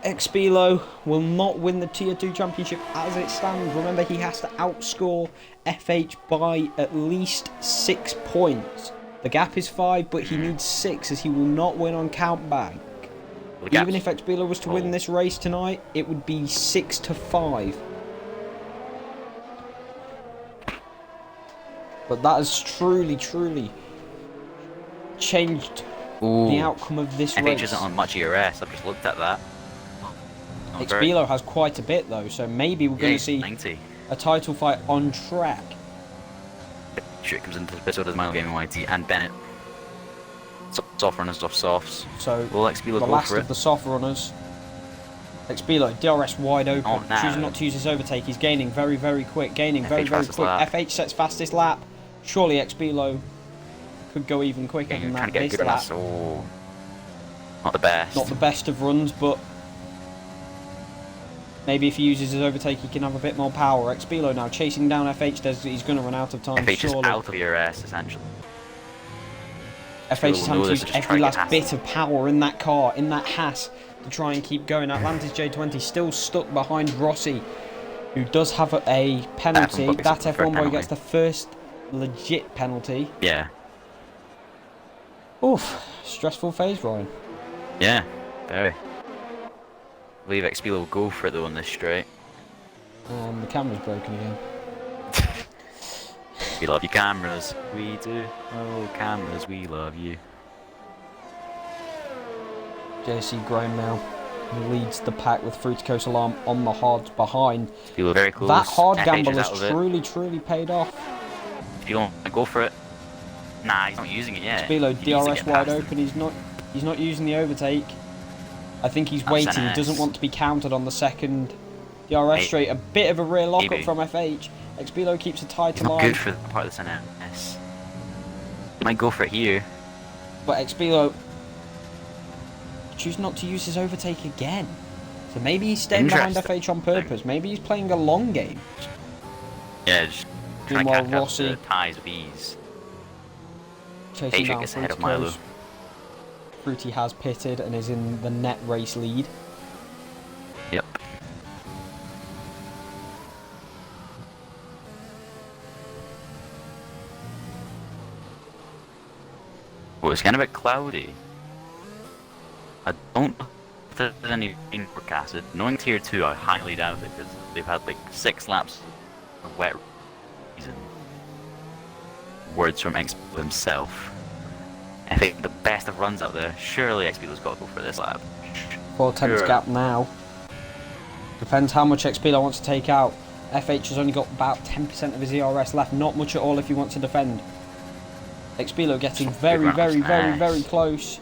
Expilo will not win the Tier 2 championship as it stands. Remember, he has to outscore FH by at least 6 points. The gap is 5, but he needs 6 as he will not win on countback. Even if Expilo was to win this race tonight, it would be 6-5. But that has truly changed the outcome of this race. FH isn't on much ERS, I've just looked at that. Expilo has quite a bit though, so maybe we're going to see 90. a title fight on track. Shit comes into the pit, so does Mile Gaming YT and Bennett. Soft runners off softs. So will Expilo the go last for of it? the soft runners. Expilo, DRS wide open, Oh, no. choosing not to use his overtake. He's gaining very quick, gaining very fastest quick. lap. FH sets fastest lap. Surely Expilo could go even quicker Yeah, than you're trying that to get a this good lap. lap. Oh, not the best. Not the best of runs, but maybe if he uses his overtake, he can have a bit more power. Expilo now chasing down FH. He's going to run out of time. FH is surely. out of ERS essentially. FH is having to use just try every to last get bit of power in that car, in that Haas, to try and keep going. Atlantis J20 still stuck behind Rossi, who does have a penalty. That F1 boy gets the first legit penalty. Yeah. Oof, stressful phase, Ryan. Yeah, very. I believe Expilo will go for it though on this straight. The camera's broken again. We love you cameras, we do. Oh cameras, we love you. JC Graham now leads the pack with Frutico's alarm on the hards behind. Expilo very close. That hard FH gamble is has out of it. truly paid off. If you want to go for it. Nah, he's not using it yet. Expilo, He needs to DRS get wide past him. open. He's not using the overtake. I think he's That's waiting. He NS. doesn't want to be counted on the second DRS straight. A bit of a rear lockup Maybe. from FH. Expilo keeps a tight He's not line, good for the part of the NS. Might go for it here. but Expilo chooses not to use his overtake again. So maybe he's staying behind Interesting. FH on purpose. Maybe he's playing a long game. Yeah, just trying to Meanwhile, catch up Rossi the ties with ease. chasing Patriot down gets ahead of Milo. Frutico's. Fruity has pitted and is in the net race lead. Yep. Well, it's kind of a bit cloudy. I don't know if there's any rain forecasted. Knowing Tier 2, I highly doubt it because they've had like 6 laps of wet season. Words from Expilo himself. I think the best of runs out there. Surely Expilo's got to go for this lap. 4 tenths Sure. gap now. Depends how much Expilo wants to take out. FH has only got about 10% of his ERS left. Not much at all if he wants to defend. Expilo getting very close.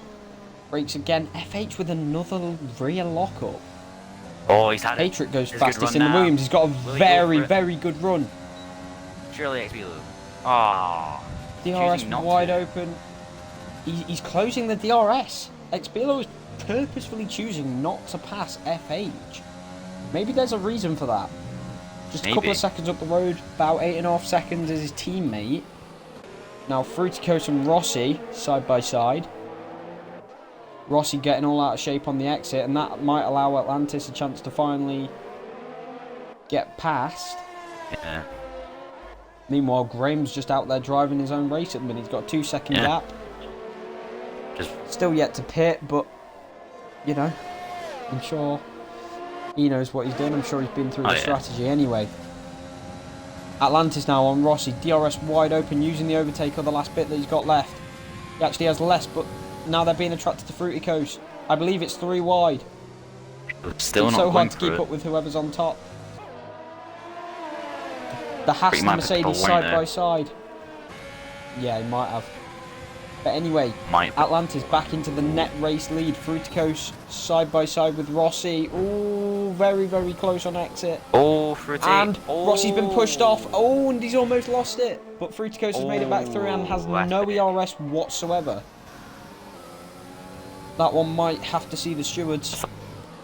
Brakes again. FH with another rear lockup. Oh, he's had it. Patriot goes It's a good fastest run in the now. Williams. He's got a Will he go for it? very good run. Surely Expilo. Ah. DRS Choosing not wide to. open. He's closing the DRS. Expilo is purposefully choosing not to pass FH. Maybe there's a reason for that. Just a couple Maybe. of seconds up the road, about 8.5 seconds is his teammate. Now Fruticos and Rossi side by side. Rossi getting all out of shape on the exit, and that might allow Atlantis a chance to finally get past. Yeah. Meanwhile, Graham's just out there driving his own race at the minute. He's got a 2-second gap. Just Still yet to pit, but, you know, I'm sure he knows what he's doing. I'm sure he's been through the strategy anyway. Atlantis now on Rossi. DRS wide open, using the overtake of the last bit that he's got left. He actually has less, but now they're being attracted to Fruity Coast. I believe it's 3 wide. still it's not so hard to going keep for up with whoever's on top. The Haas and Mercedes side by side. Yeah, he might have. But anyway, Atlantis back into the net race lead. Fruity Coast side by side with Rossi. Ooh, very, very close on exit. Oh, Fruity. And Rossi's been pushed off. Oh, and he's almost lost it. But Fruity Coast has made it back through and has no ERS whatsoever. That one might have to see the stewards.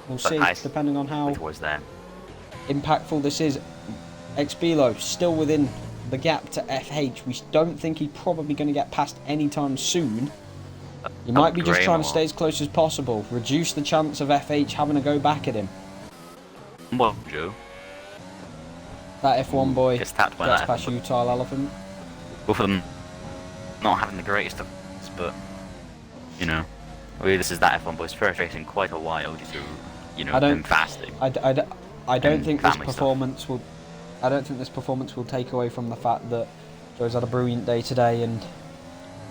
We'll see, depending on how impactful this is. Expilo still within the gap to FH. We don't think he's probably going to get past anytime soon. He might be just trying to stay as close as possible. Reduce the chance of FH having to go back at him. Well, Joe. That F1 boy gets past Utile Elephant. Both of them not having the greatest of us, but, you know, this is that F1 boy's first race in quite a while due to, you know, him fasting. I don't think this performance will... I don't think this performance will take away from the fact that Joe's had a brilliant day today, and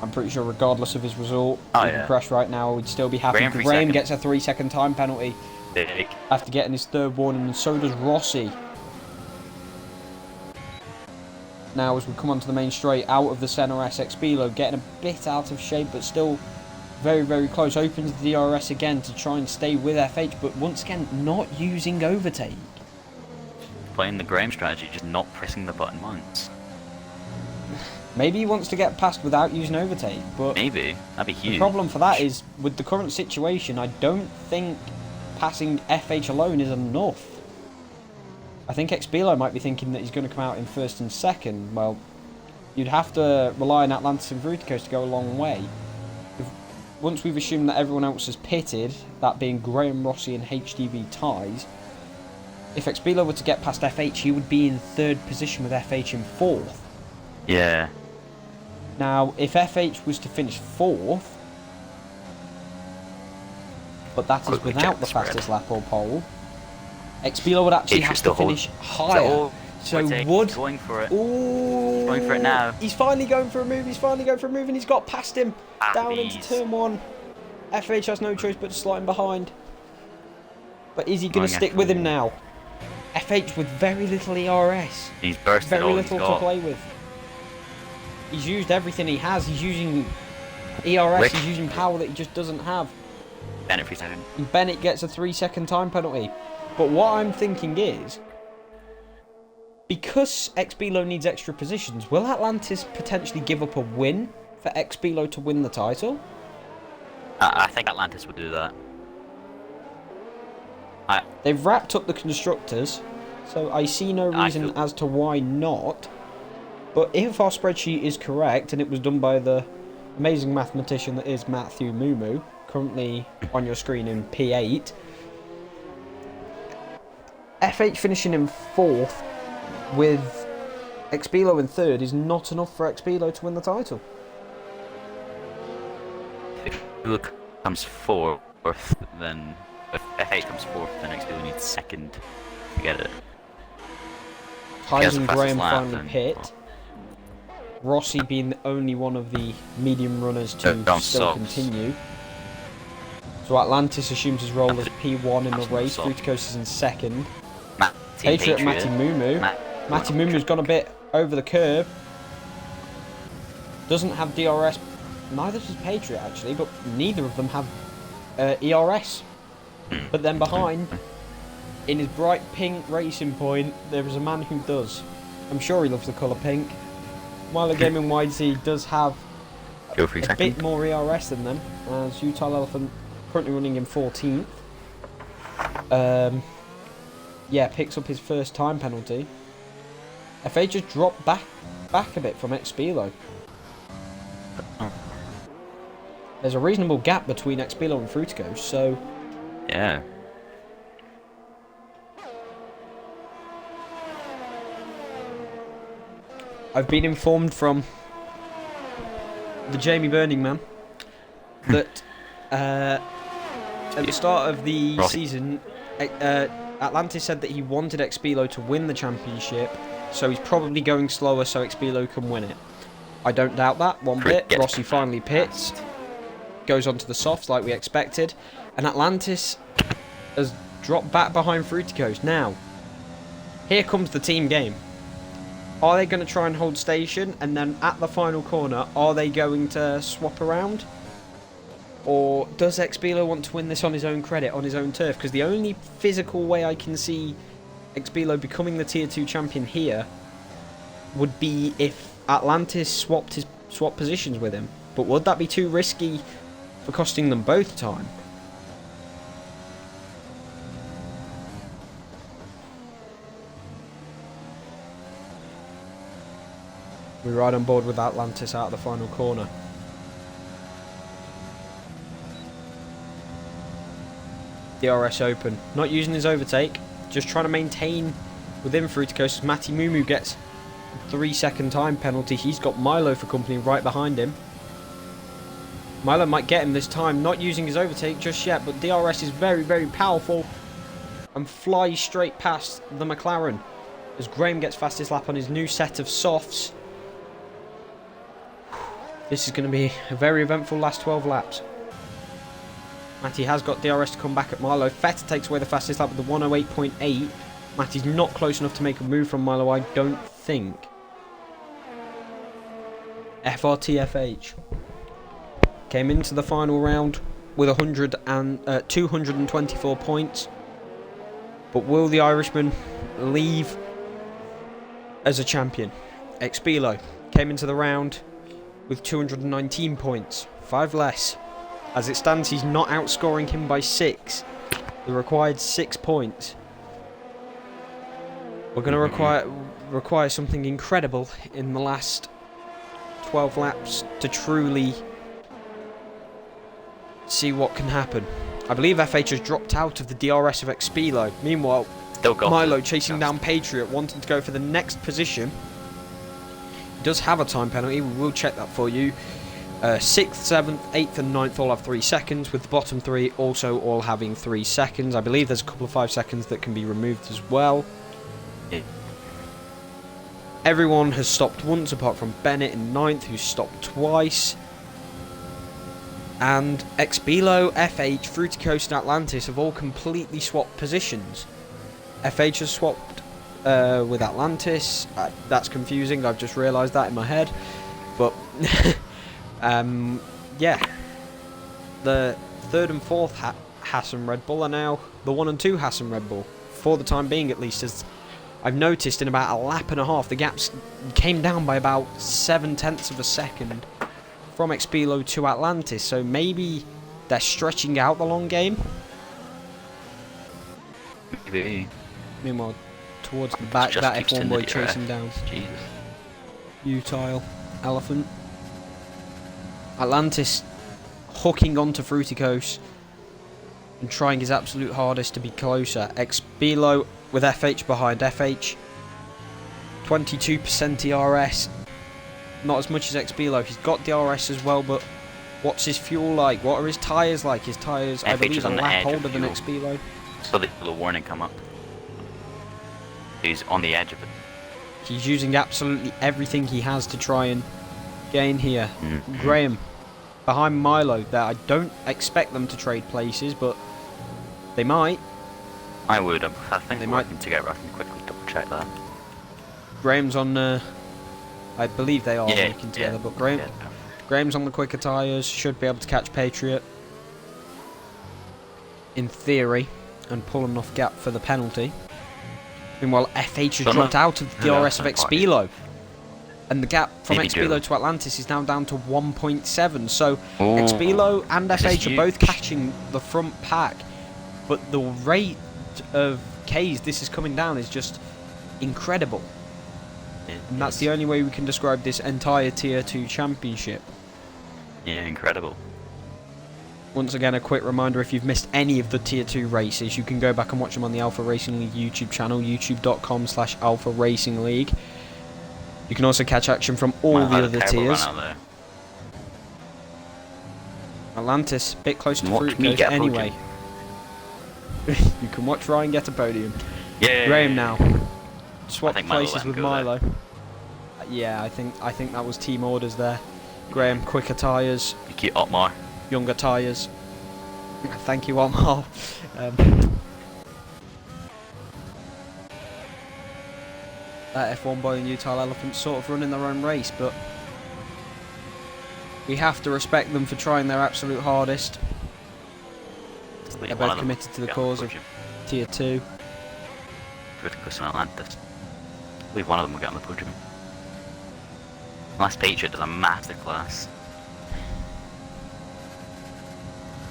I'm pretty sure regardless of his result, he can crash right now, we'd still be happy. Graham gets a 3-second time penalty after getting his third warning, and so does Rossi. Now as we come onto the main straight, out of the Senna S, Expilo getting a bit out of shape, but still very, very close. Opens the DRS again to try and stay with FH, but once again, not using overtake. Playing the Graham strategy, just not pressing the button once. Maybe he wants to get past without using overtake, but maybe that'd be huge. The problem for that is, with the current situation, I don't think passing FH alone is enough. I think Expilo might be thinking that he's going to come out in first and second. Well, you'd have to rely on Atlantis and Fruity Coast to go a long way. Once we've assumed that everyone else has pitted, that being Graham, Rossi and HDV ties, if Expilo were to get past FH, he would be in third position with FH in fourth. Yeah. Now, if FH was to finish fourth, but that is without the fastest lap or pole, Expilo would actually have to finish higher. So would... Going for it. Ooh, going for it now. He's finally going for a move, and he's got past him. Down into turn one. FH has no choice but to slide him behind. But is he going to stick with him now? FH with very little ERS. He's bursted very little to play with. He's used everything he has. He's using ERS, he's using power that he just doesn't have. Bennett 3 seconds. And Bennett gets a 3-second time penalty. But what I'm thinking is, because Expilo needs extra positions, will Atlantis potentially give up a win for Expilo to win the title? I think Atlantis would do that. They've wrapped up the constructors, so I see no reason as to why not. But if our spreadsheet is correct, and it was done by the amazing mathematician that is Matthew Mumu, currently on your screen in P8, FH finishing in fourth with Expilo in third is not enough for Expilo to win the title. If Expilo comes fourth, then... If FH comes fourth, then Expilo needs second to get it. Tyson and Graham finally pit. Rossi being the only one of the medium runners to still continue. So Atlantis assumes his role as P1 in the race. Fruity Coast is in second. Patriot Matty Mumu. Matty Mumu's gone a bit over the curb. Doesn't have DRS. Neither does Patriot actually, but neither of them have ERS. But then behind, in his bright pink racing point, there is a man who does. I'm sure he loves the colour pink. Milo Gaming YZ does have a bit more ERS than them, as Utile Elephant currently running in 14th. Yeah, picks up his first time penalty. FA just dropped back a bit from Expilo. There's a reasonable gap between Expilo and Fruity Coast, so... Yeah. I've been informed from the Jamie Burning man that at the start of the season, Atlantis said that he wanted Expilo to win the championship, so he's probably going slower so Expilo can win it. I don't doubt that one bit. Rossi finally pits, goes onto the softs like we expected, and Atlantis has dropped back behind Fruticos. Now, here comes the team game. Are they going to try and hold station, and then at the final corner, are they going to swap around? Or does Expilo want to win this on his own credit, on his own turf? Because the only physical way I can see Expilo becoming the Tier 2 champion here would be if Atlantis swapped positions with him. But would that be too risky for costing them both time? We ride on board with Atlantis out of the final corner. DRS open. Not using his overtake. Just trying to maintain within Fruticos. Matty Mumu gets a 3-second time penalty. He's got Milo for company right behind him. Milo might get him this time. Not using his overtake just yet. But DRS is very, very powerful. And flies straight past the McLaren. As Graham gets fastest lap on his new set of softs. This is going to be a very eventful last 12 laps. Matty has got DRS to come back at Milo. Feta takes away the fastest lap with the 108.8. Matty's not close enough to make a move from Milo, I don't think. FRT FH came into the final round with 224 points. But will the Irishman leave as a champion? Expilo came into the round with 219 points, 5 less. As it stands, he's not outscoring him by 6. The required 6 points. We're going to require something incredible in the last 12 laps to truly see what can happen. I believe FH has dropped out of the DRS of Expilo. Meanwhile, Milo chasing down Patriot, wanting to go for the next position. Does have a time penalty, we will check that for you. 6th, 7th, 8th and 9th all have 3 seconds, with the bottom 3 also all having 3 seconds. I believe there's a couple of 5 seconds that can be removed as well. Yeah. Everyone has stopped once apart from Bennett in 9th, who's stopped twice. And Expilo, FH, Fruticos and Atlantis have all completely swapped positions. FH has swapped with Atlantis. That's confusing, I've just realised that in my head. But yeah, the 3rd and 4th Hassan Red Bull are now the 1 and 2 Hassan Red Bull, for the time being at least. As I've noticed, in about a lap and a half the gaps came down by about 7/10 of a second from Expilo to Atlantis, so maybe they're stretching out the long game. Maybe. Meanwhile, towards the back, that F1 boy chasing down. Jesus. Utile Elephant. Atlantis hooking onto Fruticos and trying his absolute hardest to be closer. Expilo with FH behind. FH 22% DRS. Not as much as Expilo. He's got DRS as well, but what's his fuel like? What are his tyres like? His tyres, I believe, are a lap older than Expilo. So the warning come up. He's on the edge of it. He's using absolutely everything he has to try and gain here. Graham behind Milo there. I don't expect them to trade places, but they might. I would. I think they might together. I can quickly double check that. Graham's on. I believe they are working together, but Graham's on the quicker tyres. Should be able to catch Patriot in theory and pull enough gap for the penalty. Meanwhile, FH has dropped out of the DRS of Expilo. And the gap from Expilo to Atlantis is now down to 1.7. So Expilo and FH are both catching the front pack. But the rate of Ks this is coming down is just incredible. And that's the only way we can describe this entire Tier 2 championship. Yeah, incredible. Once again, a quick reminder, if you've missed any of the Tier 2 races, you can go back and watch them on the Alpha Racing League YouTube channel, youtube.com/Alpha Racing League. You can also catch action from all the other tiers. Atlantis, a bit close to Fructose anyway. You can watch Ryan get a podium. Yeah. Graham now. Swap places with Milo. There. Yeah, I think that was team orders there. Graham, quicker tyres. You keep Otmar. Younger tyres. Thank you, Otmar. That F1 boy and Utah Elephants sort of running their own race, but we have to respect them for trying their absolute hardest. They're both committed to the cause of Tier 2. Fructose and Atlantis. I believe one of them will get on the podium. Unless Patriot does a masterclass.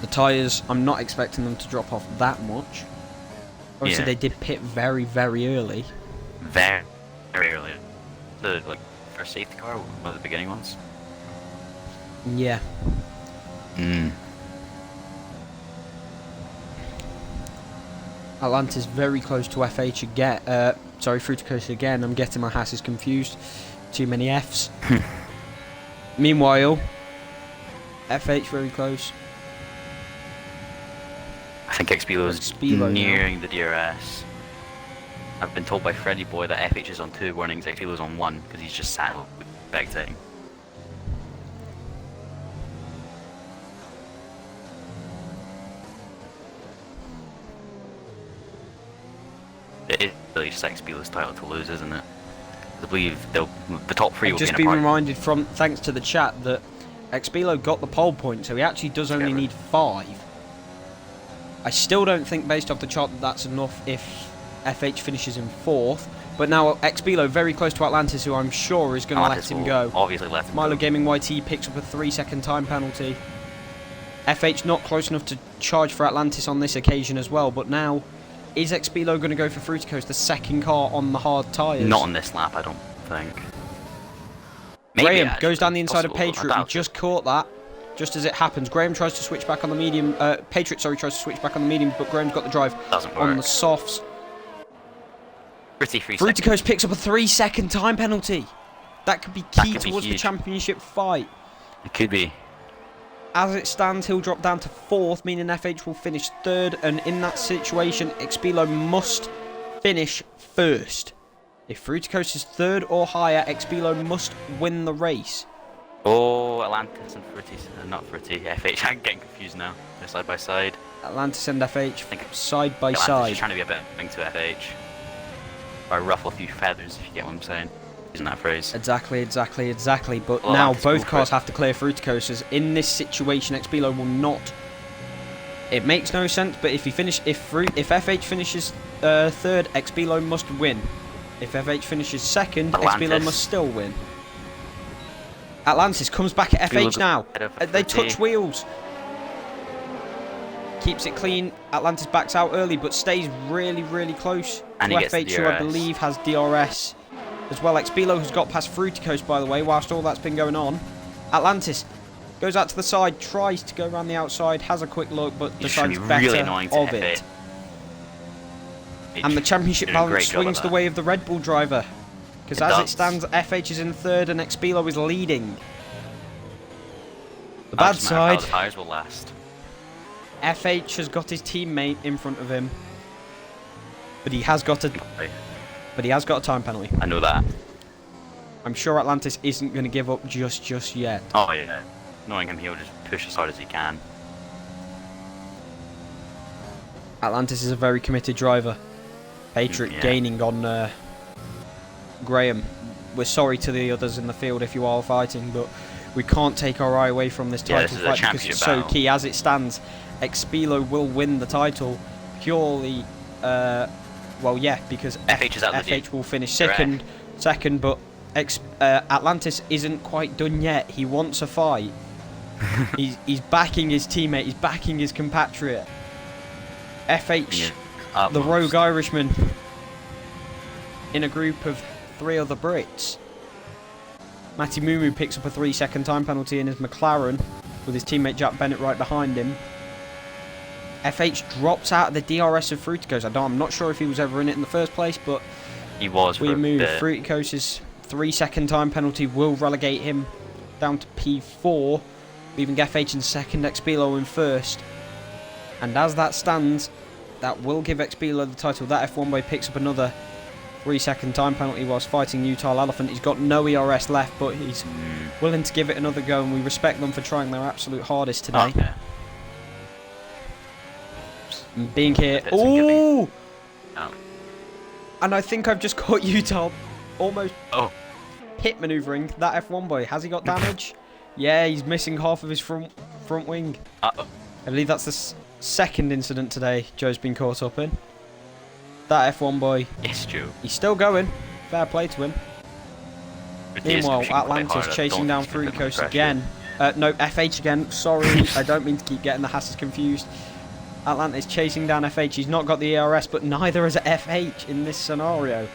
The tyres, I'm not expecting them to drop off that much. Obviously, they did pit very, very early. Very early. The first safety car, one of the beginning ones. Yeah. Atlantis very close to FH again. Sorry, Fructose again. I'm getting my hasses confused. Too many Fs. Meanwhile, FH very close. I think Expilo is nearing the DRS. I've been told by Freddy Boy that FH is on 2 warnings, Expilo's on 1 because he's just sat spectating. It is really just Expilo's title to lose, isn't it? I believe the top 3 will just be in a party. reminded from thanks to the chat that Expilo got the pole point, so he actually does only need 5. I still don't think, based off the chart, that that's enough if FH finishes in 4th. But now Expilo very close to Atlantis, who I'm sure is going to let him go. Obviously let him Milo go. Gaming YT picks up a 3-second time penalty. FH not close enough to charge for Atlantis on this occasion as well, but now is Expilo going to go for Fructose, the second car on the hard tyres? Not on this lap, I don't think. Maybe Graham actually, goes down the inside of possible, Patriot. We just caught that. Just as it happens, Graham tries to switch back on the medium. Patriot, sorry, tries to switch back on the medium, but Graham's got the drive on the softs. Fructose picks up a 3-second time penalty. That could be key towards the championship fight. It could be. As it stands, he'll drop down to 4th, meaning FH will finish 3rd, and in that situation, Expilo must finish 1st. If Fructose is 3rd or higher, Expilo must win the race. Oh, Atlantis and not Fruity, FH. I'm getting confused now. They're side by side. Atlantis and FH side by Atlantis side. Just trying to be a bit linked to FH. Or ruffle a few feathers, if you get what I'm saying. Using that phrase. Exactly. But well, now both cars have to clear Fructose, as in this situation, Expilo will not. It makes no sense, but if FH finishes 3rd, Expilo must win. If FH finishes 2nd, Expilo must still win. Atlantis comes back at FH now. They touch wheels. Keeps it clean. Atlantis backs out early, but stays really, really close to FH, who I believe has DRS as well. Expilo has got past Fructose, by the way, whilst all that's been going on. Atlantis goes out to the side, tries to go around the outside, has a quick look, but decides better of it. And the championship balance swings the way of the Red Bull driver. Because as it stands, FH is in 3rd and Expilo is leading. The bad side, the tyres will last. FH has got his teammate in front of him, but he has got a time penalty. I know that. I'm sure Atlantis isn't going to give up just yet. Oh yeah, knowing him, he'll just push as hard as he can. Atlantis is a very committed driver. Patriot gaining on Graham. We're sorry to the others in the field if you are fighting, but we can't take our eye away from this title fight because it's so key. As it stands, Expilo will win the title purely, because FH will finish second, but Atlantis isn't quite done yet. He wants a fight. he's backing his teammate, he's backing his compatriot. FH, the rogue Irishman, in a group of 3 other Brits. Matty Mumu picks up a 3-second time penalty in his McLaren, with his teammate Jack Bennett right behind him. FH drops out of the DRS of Fructose. I'm not sure if he was ever in it in the first place, but he was. we move. Fructose is 3-second time penalty will relegate him down to P4, leaving FH in second, Expilo in first. And as that stands, that will give Expilo the title. That F1 boy picks up another 3-second time penalty whilst fighting Utah Elephant. He's got no ERS left, but he's willing to give it another go, and we respect them for trying their absolute hardest today. Okay. And being here... Ooh! And I think I've just caught Utah almost pit manoeuvring that F1 boy. Has he got damage? Yeah, he's missing half of his front wing. I believe that's the second incident today Joe's been caught up in. That F1 boy. Yes, Joe. He's still going. Fair play to him. Meanwhile, Atlantis chasing down Fruity Coast again. No, FH again. Sorry, I don't mean to keep getting the hasses confused. Atlantis chasing down FH. He's not got the ERS, but neither has FH in this scenario.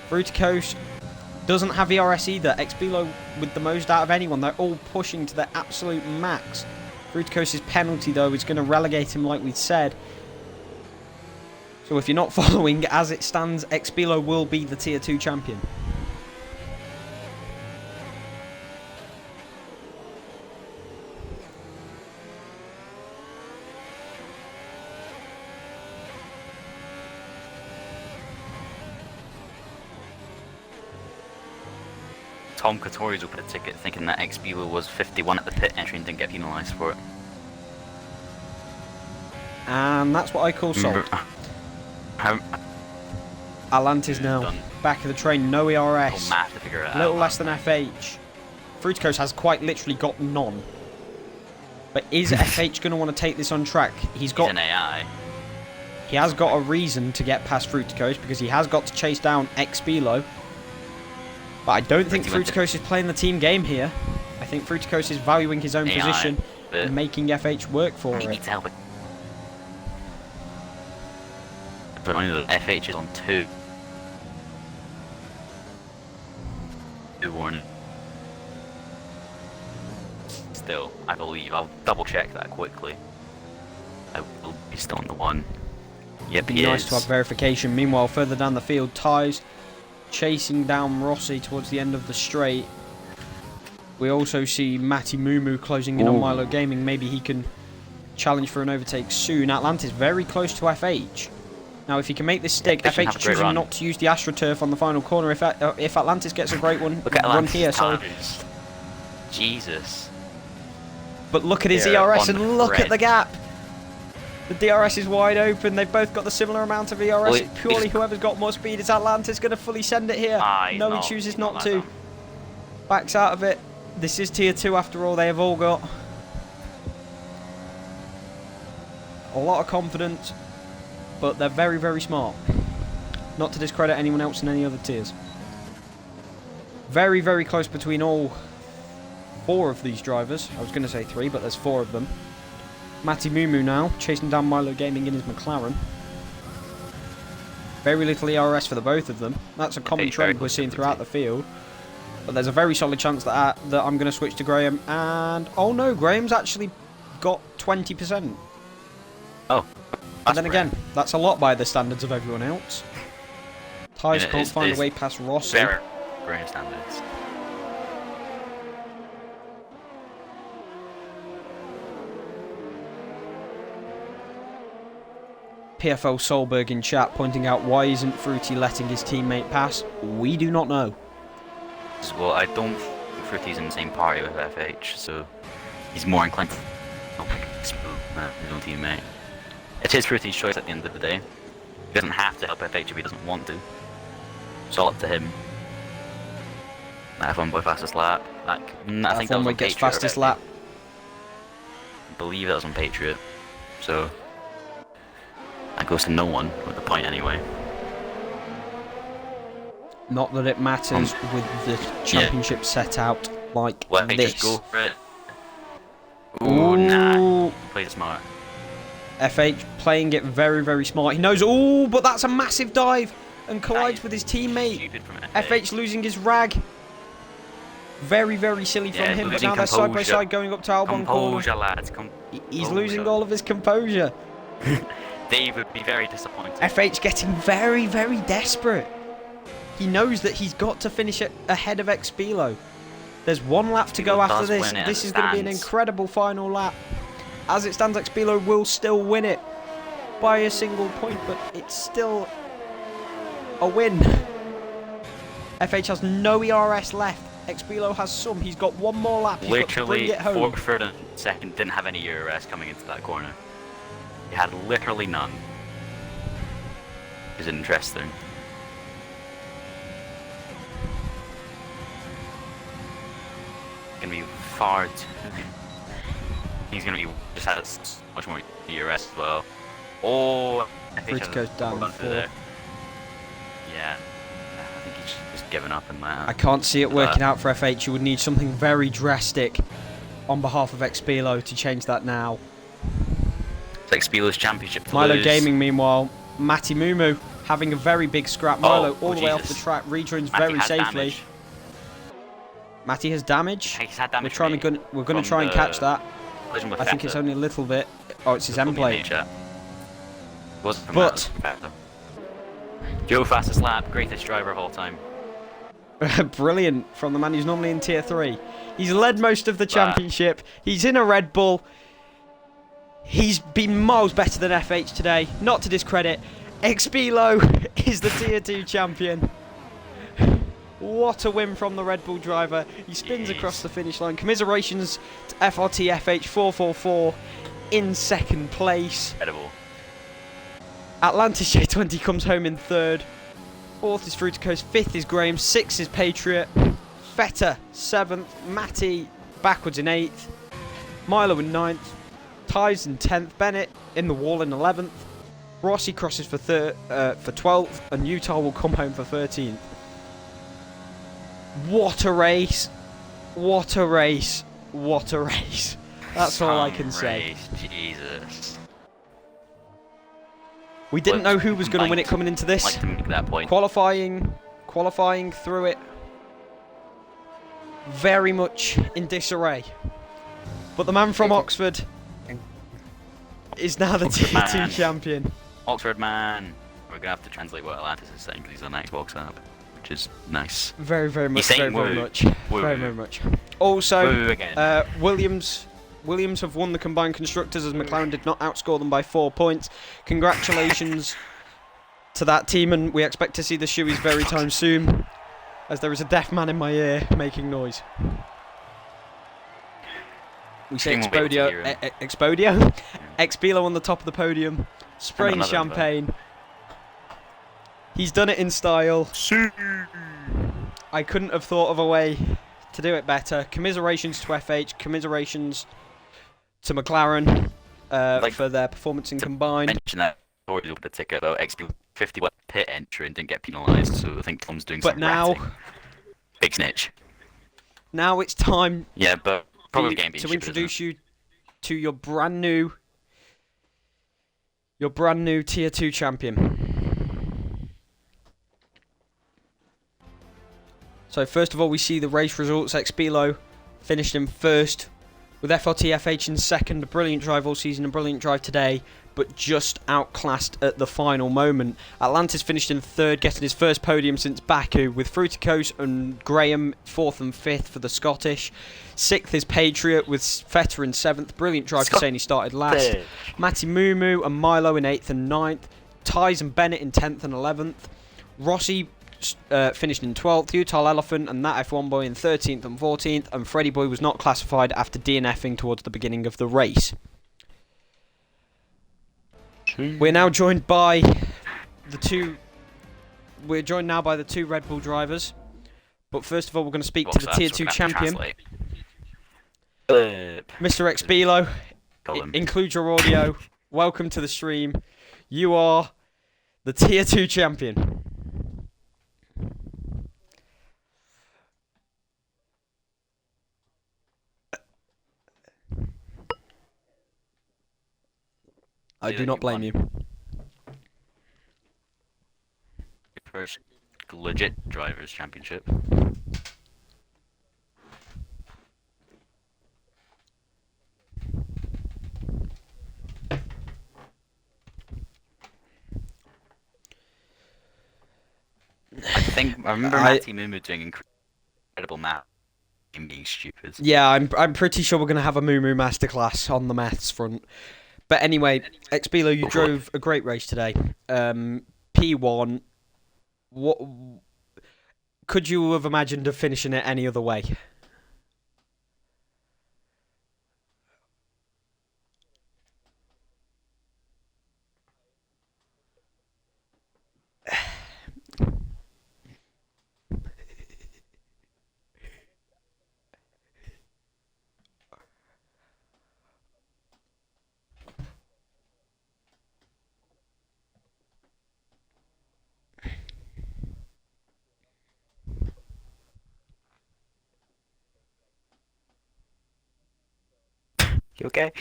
Fruity Coast doesn't have ERS either. Expilo with the most out of anyone. They're all pushing to their absolute max. Fruity Coast's penalty, though, is going to relegate him like we said. So if you're not following, as it stands, Expilo will be the Tier 2 champion. Tom Katori's opened a ticket thinking that Expilo was 51 at the pit entry and didn't get penalised for it. And that's what I call solved. Atlantis now done. back of the train, no ERS, Math to figure it a little out. less than FH. Fruity Coast has quite literally got none. But is FH going to want to take this on track? He's an AI. He has got a reason to get past Fruity Coast because he has got to chase down Expilo. But I don't think Fruity Coast is playing the team game here. I think Fruity Coast is valuing his own position and making FH work for it. But only the FH is on 2. 2-1. Still, I believe. I'll double check that quickly. I will be still on the 1. Yep, he is. Nice to have verification. Meanwhile, further down the field, Ties chasing down Rossi towards the end of the straight. We also see Matty Mumu closing in on Milo Gaming. Maybe he can challenge for an overtake soon. Atlantis very close to FH. Now, if he can make this stick, FH choosing not to use the AstroTurf on the final corner. If Atlantis gets a great one, run here. Sorry. Jesus. But look at his ERS and look at the gap. The DRS is wide open. They've both got the similar amount of ERS. Well, purely whoever's got more speed. Is Atlantis going to fully send it here? No, he chooses not to. Backs out of it. This is Tier 2 after all. They have all got a lot of confidence, but they're very, very smart. Not to discredit anyone else in any other tiers. Very, very close between all 4 of these drivers. I was going to say 3, but there's 4 of them. Matty Mumu now, chasing down Milo Gaming in his McLaren. Very little ERS for the both of them. That's a common trend we're seeing throughout the field. But there's a very solid chance that I'm going to switch to Graham. And, oh no, Graham's actually got 20%. Oh. And then again, that's a lot by the standards of everyone else. Ties can't find a way past Rossi. Very Graham standards. PFL Solberg in chat pointing out why isn't Fruity letting his teammate pass? We do not know. Well, I don't think Fruity's in the same party with FH, so he's more inclined to not pick his own teammate. It's his Fruity's choice at the end of the day. He doesn't have to help FH if he doesn't want to. It's all up to him. That F1 boy fastest lap. I think that was on gets Patriot fastest lap. I believe that was on Patriot. So that goes to no one with the point anyway. Not that it matters with the championship set out like this. Just go for it. Ooh, nah. Play it smart. FH playing it very, very smart. He knows, but that's a massive dive and collides with his teammate. FH losing his rag. Very, very silly from him, but now they're side by side going up to Albon corner. Lads. He's losing all of his composure. Dave would be very disappointed. FH getting very, very desperate. He knows that he's got to finish it ahead of Expilo. There's one lap to go after this. This is going to be an incredible final lap. As it stands, Expilo will still win it by a single point, but it's still a win. FH has no ERS left. Expilo has some. He's got one more lap. He's got to bring it home. Literally, third and second didn't have any ERS coming into that corner. He had literally none. Which is interesting. Gonna be far too. He's gonna be just has much more ERS as well. Oh, Fruity goes down through there. Yeah, I think he's just given up in that. I can't see it working out for FH. You would need something very drastic on behalf of Expilo to change that now. It's Expilo's championship to Milo lose. Gaming, meanwhile, Matty Mumu having a very big scrap. Milo all the way off the track, rejoins very safely. Damage. Matty has damage. He's had damage. We're going to try and catch that. I think it's only a little bit. Oh, it's his end plate. But Joe fastest lap, greatest driver of all time. brilliant from the man who's normally in tier 3. He's led most of the championship. He's in a Red Bull. He's been miles better than FH today. Not to discredit, Expilo is the tier 2 champion. What a win from the Red Bull driver. He spins across the finish line. Commiserations to FRT FH444 in second place. Incredible. Atlantis J20 comes home in third. Fourth is Fruity Coast. Fifth is Graham. Sixth is Patriot. Feta, seventh. Matty backwards in eighth. Milo in ninth. Ties in 10th. Bennett in the wall in 11th. Rossi crosses for 12th. And Utah will come home for 13th. What a race. What a race. What a race. That's all I can say. Jesus. We didn't know who was going to win it coming into this. Like to make that point. Qualifying through it. Very much in disarray. But the man from Oxford is now the tier 2 champion. Oxford man. We're going to have to translate what Atlantis is saying because he's on the Xbox app. Which is nice. Very, very much. Very much. Also, woo again. Williams have won the combined constructors as McLaren did not outscore them by 4 points. Congratulations to that team, and we expect to see the shoeies very time soon, as there is a deaf man in my ear making noise. We say Expodio. Expilo on the top of the podium, spraying champagne. He's done it in style. I couldn't have thought of a way to do it better. Commiserations to FH, commiserations to McLaren for their performance in combined. Mention that before we opened the ticket about XP 51 pit entry and didn't get penalised, so I think Tom's doing some ratting. Big snitch. Now it's time but probably game to introduce you to your brand new tier 2 champion. So first of all, we see the race results. Expilo finished in first, with FRT FH in second. A brilliant drive all season, a brilliant drive today, but just outclassed at the final moment. Atlantis finished in third, getting his first podium since Baku, with Fruity Coast and Graham fourth and fifth for the Scottish. Sixth is Patriot, with Feta in seventh. Brilliant drive for saying he started last. Matty Mumu and Milo in eighth and ninth. Ties and Bennett in 10th and 11th. Rossi finished in 12th, Utah Elephant and that F1 boy in 13th and 14th, and Freddy Boy was not classified after DNFing towards the beginning of the race. We're now joined by the two Red Bull drivers, but first of all we're going to speak to the tier 2 champion, Mr. Expilo. Include your audio. Welcome to the stream. You are the tier 2 champion. I do not blame you. First legit drivers championship. I I remember Matty Mumu doing incredible math and being stupid. Yeah, I'm pretty sure we're gonna have a Moo masterclass on the maths front. But anyway, Expilo, you drove a great race today. P1. What could you have imagined of finishing it any other way? You okay?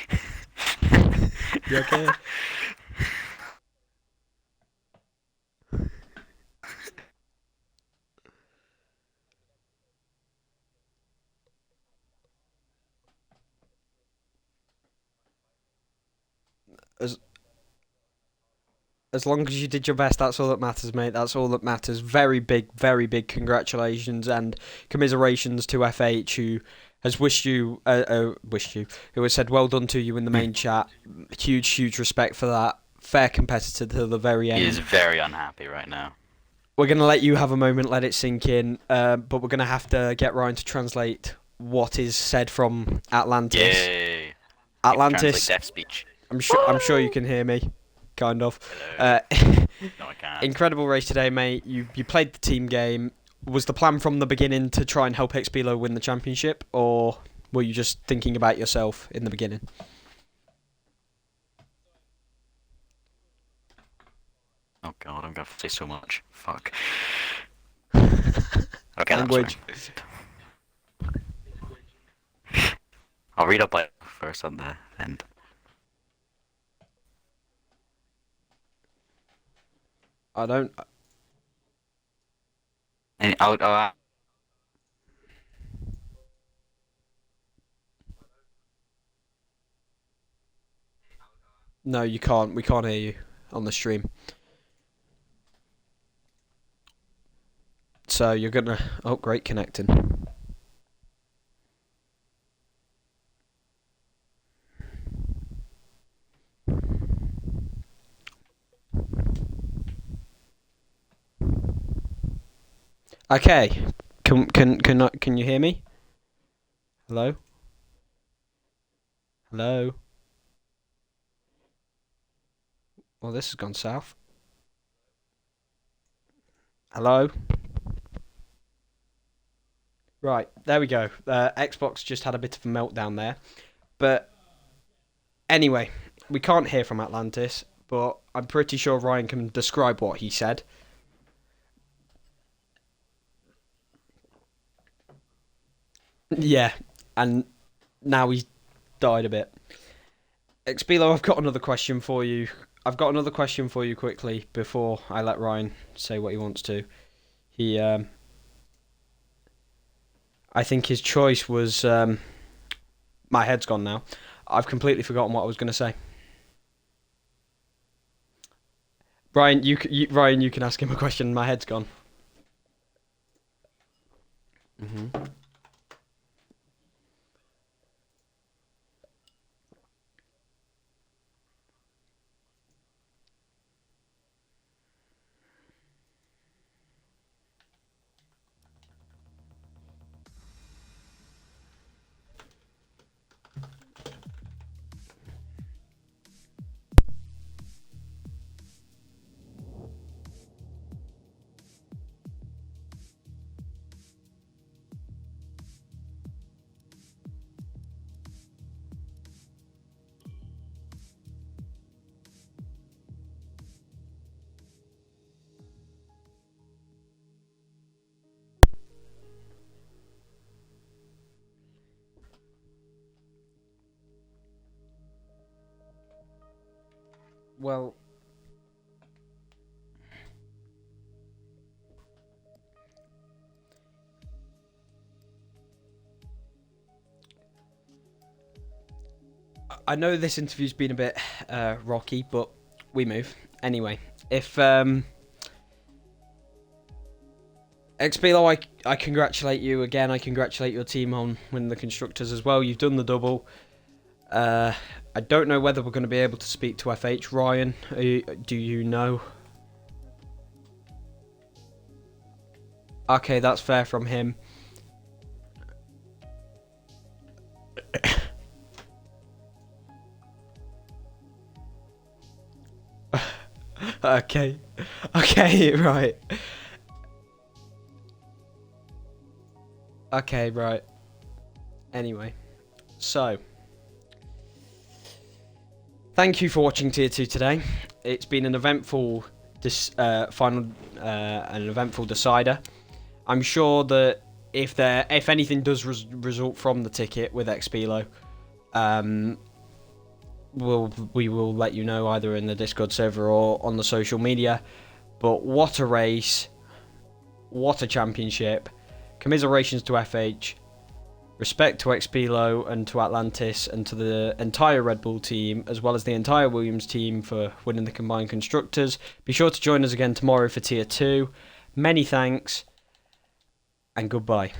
You okay? As as long as you did your best, that's all that matters, mate. That's all that matters. Very big congratulations and commiserations to FH, who has who has said well done to you in the main chat. Huge respect for that. Fair competitor to the very end. He is very unhappy right now. We're going to let you have a moment, let it sink in, but we're going to have to get Ryan to translate what is said from Atlantis. Yay! Atlantis. Deaf speech. I'm sure you can hear me, kind of. No, I can't. Incredible race today, mate. You played the team game. Was the plan from the beginning to try and help Expilo win the championship, or were you just thinking about yourself in the beginning? Oh god, I'm gonna say so much. Fuck. Okay, Language. I'll read up like first on the end. I don't. And No, you can't. We can't hear you on the stream. So you're gonna. Oh, great connecting. Okay. Can you hear me? Hello? Hello? Well, this has gone south. Hello? Right, there we go. Xbox just had a bit of a meltdown there. But anyway, we can't hear from Atlantis, but I'm pretty sure Ryan can describe what he said. Yeah, and now he's died a bit. Expilo, I've got another question for you. I've got another question for you quickly before I let Ryan say what he wants to. I think his choice was. My head's gone now. I've completely forgotten what I was going to say. Ryan, you can ask him a question. My head's gone. Well, I know this interview's been a bit rocky, but we move. Anyway, if Expilo, I congratulate you again. I congratulate your team on winning the constructors as well. You've done the double. I don't know whether we're going to be able to speak to FH. Ryan, do you know? Okay, that's fair from him. Okay. Okay, right. Okay, right. Anyway, so thank you for watching Tier 2 today. It's been an eventful an eventful decider. I'm sure that if anything does result from the ticket with Expilo, we will let you know either in the Discord server or on the social media. But what a race, what a championship. Commiserations to FH, respect to Expilo and to Atlantis and to the entire Red Bull team, as well as the entire Williams team for winning the combined constructors. Be sure to join us again tomorrow for Tier 2. Many thanks and goodbye.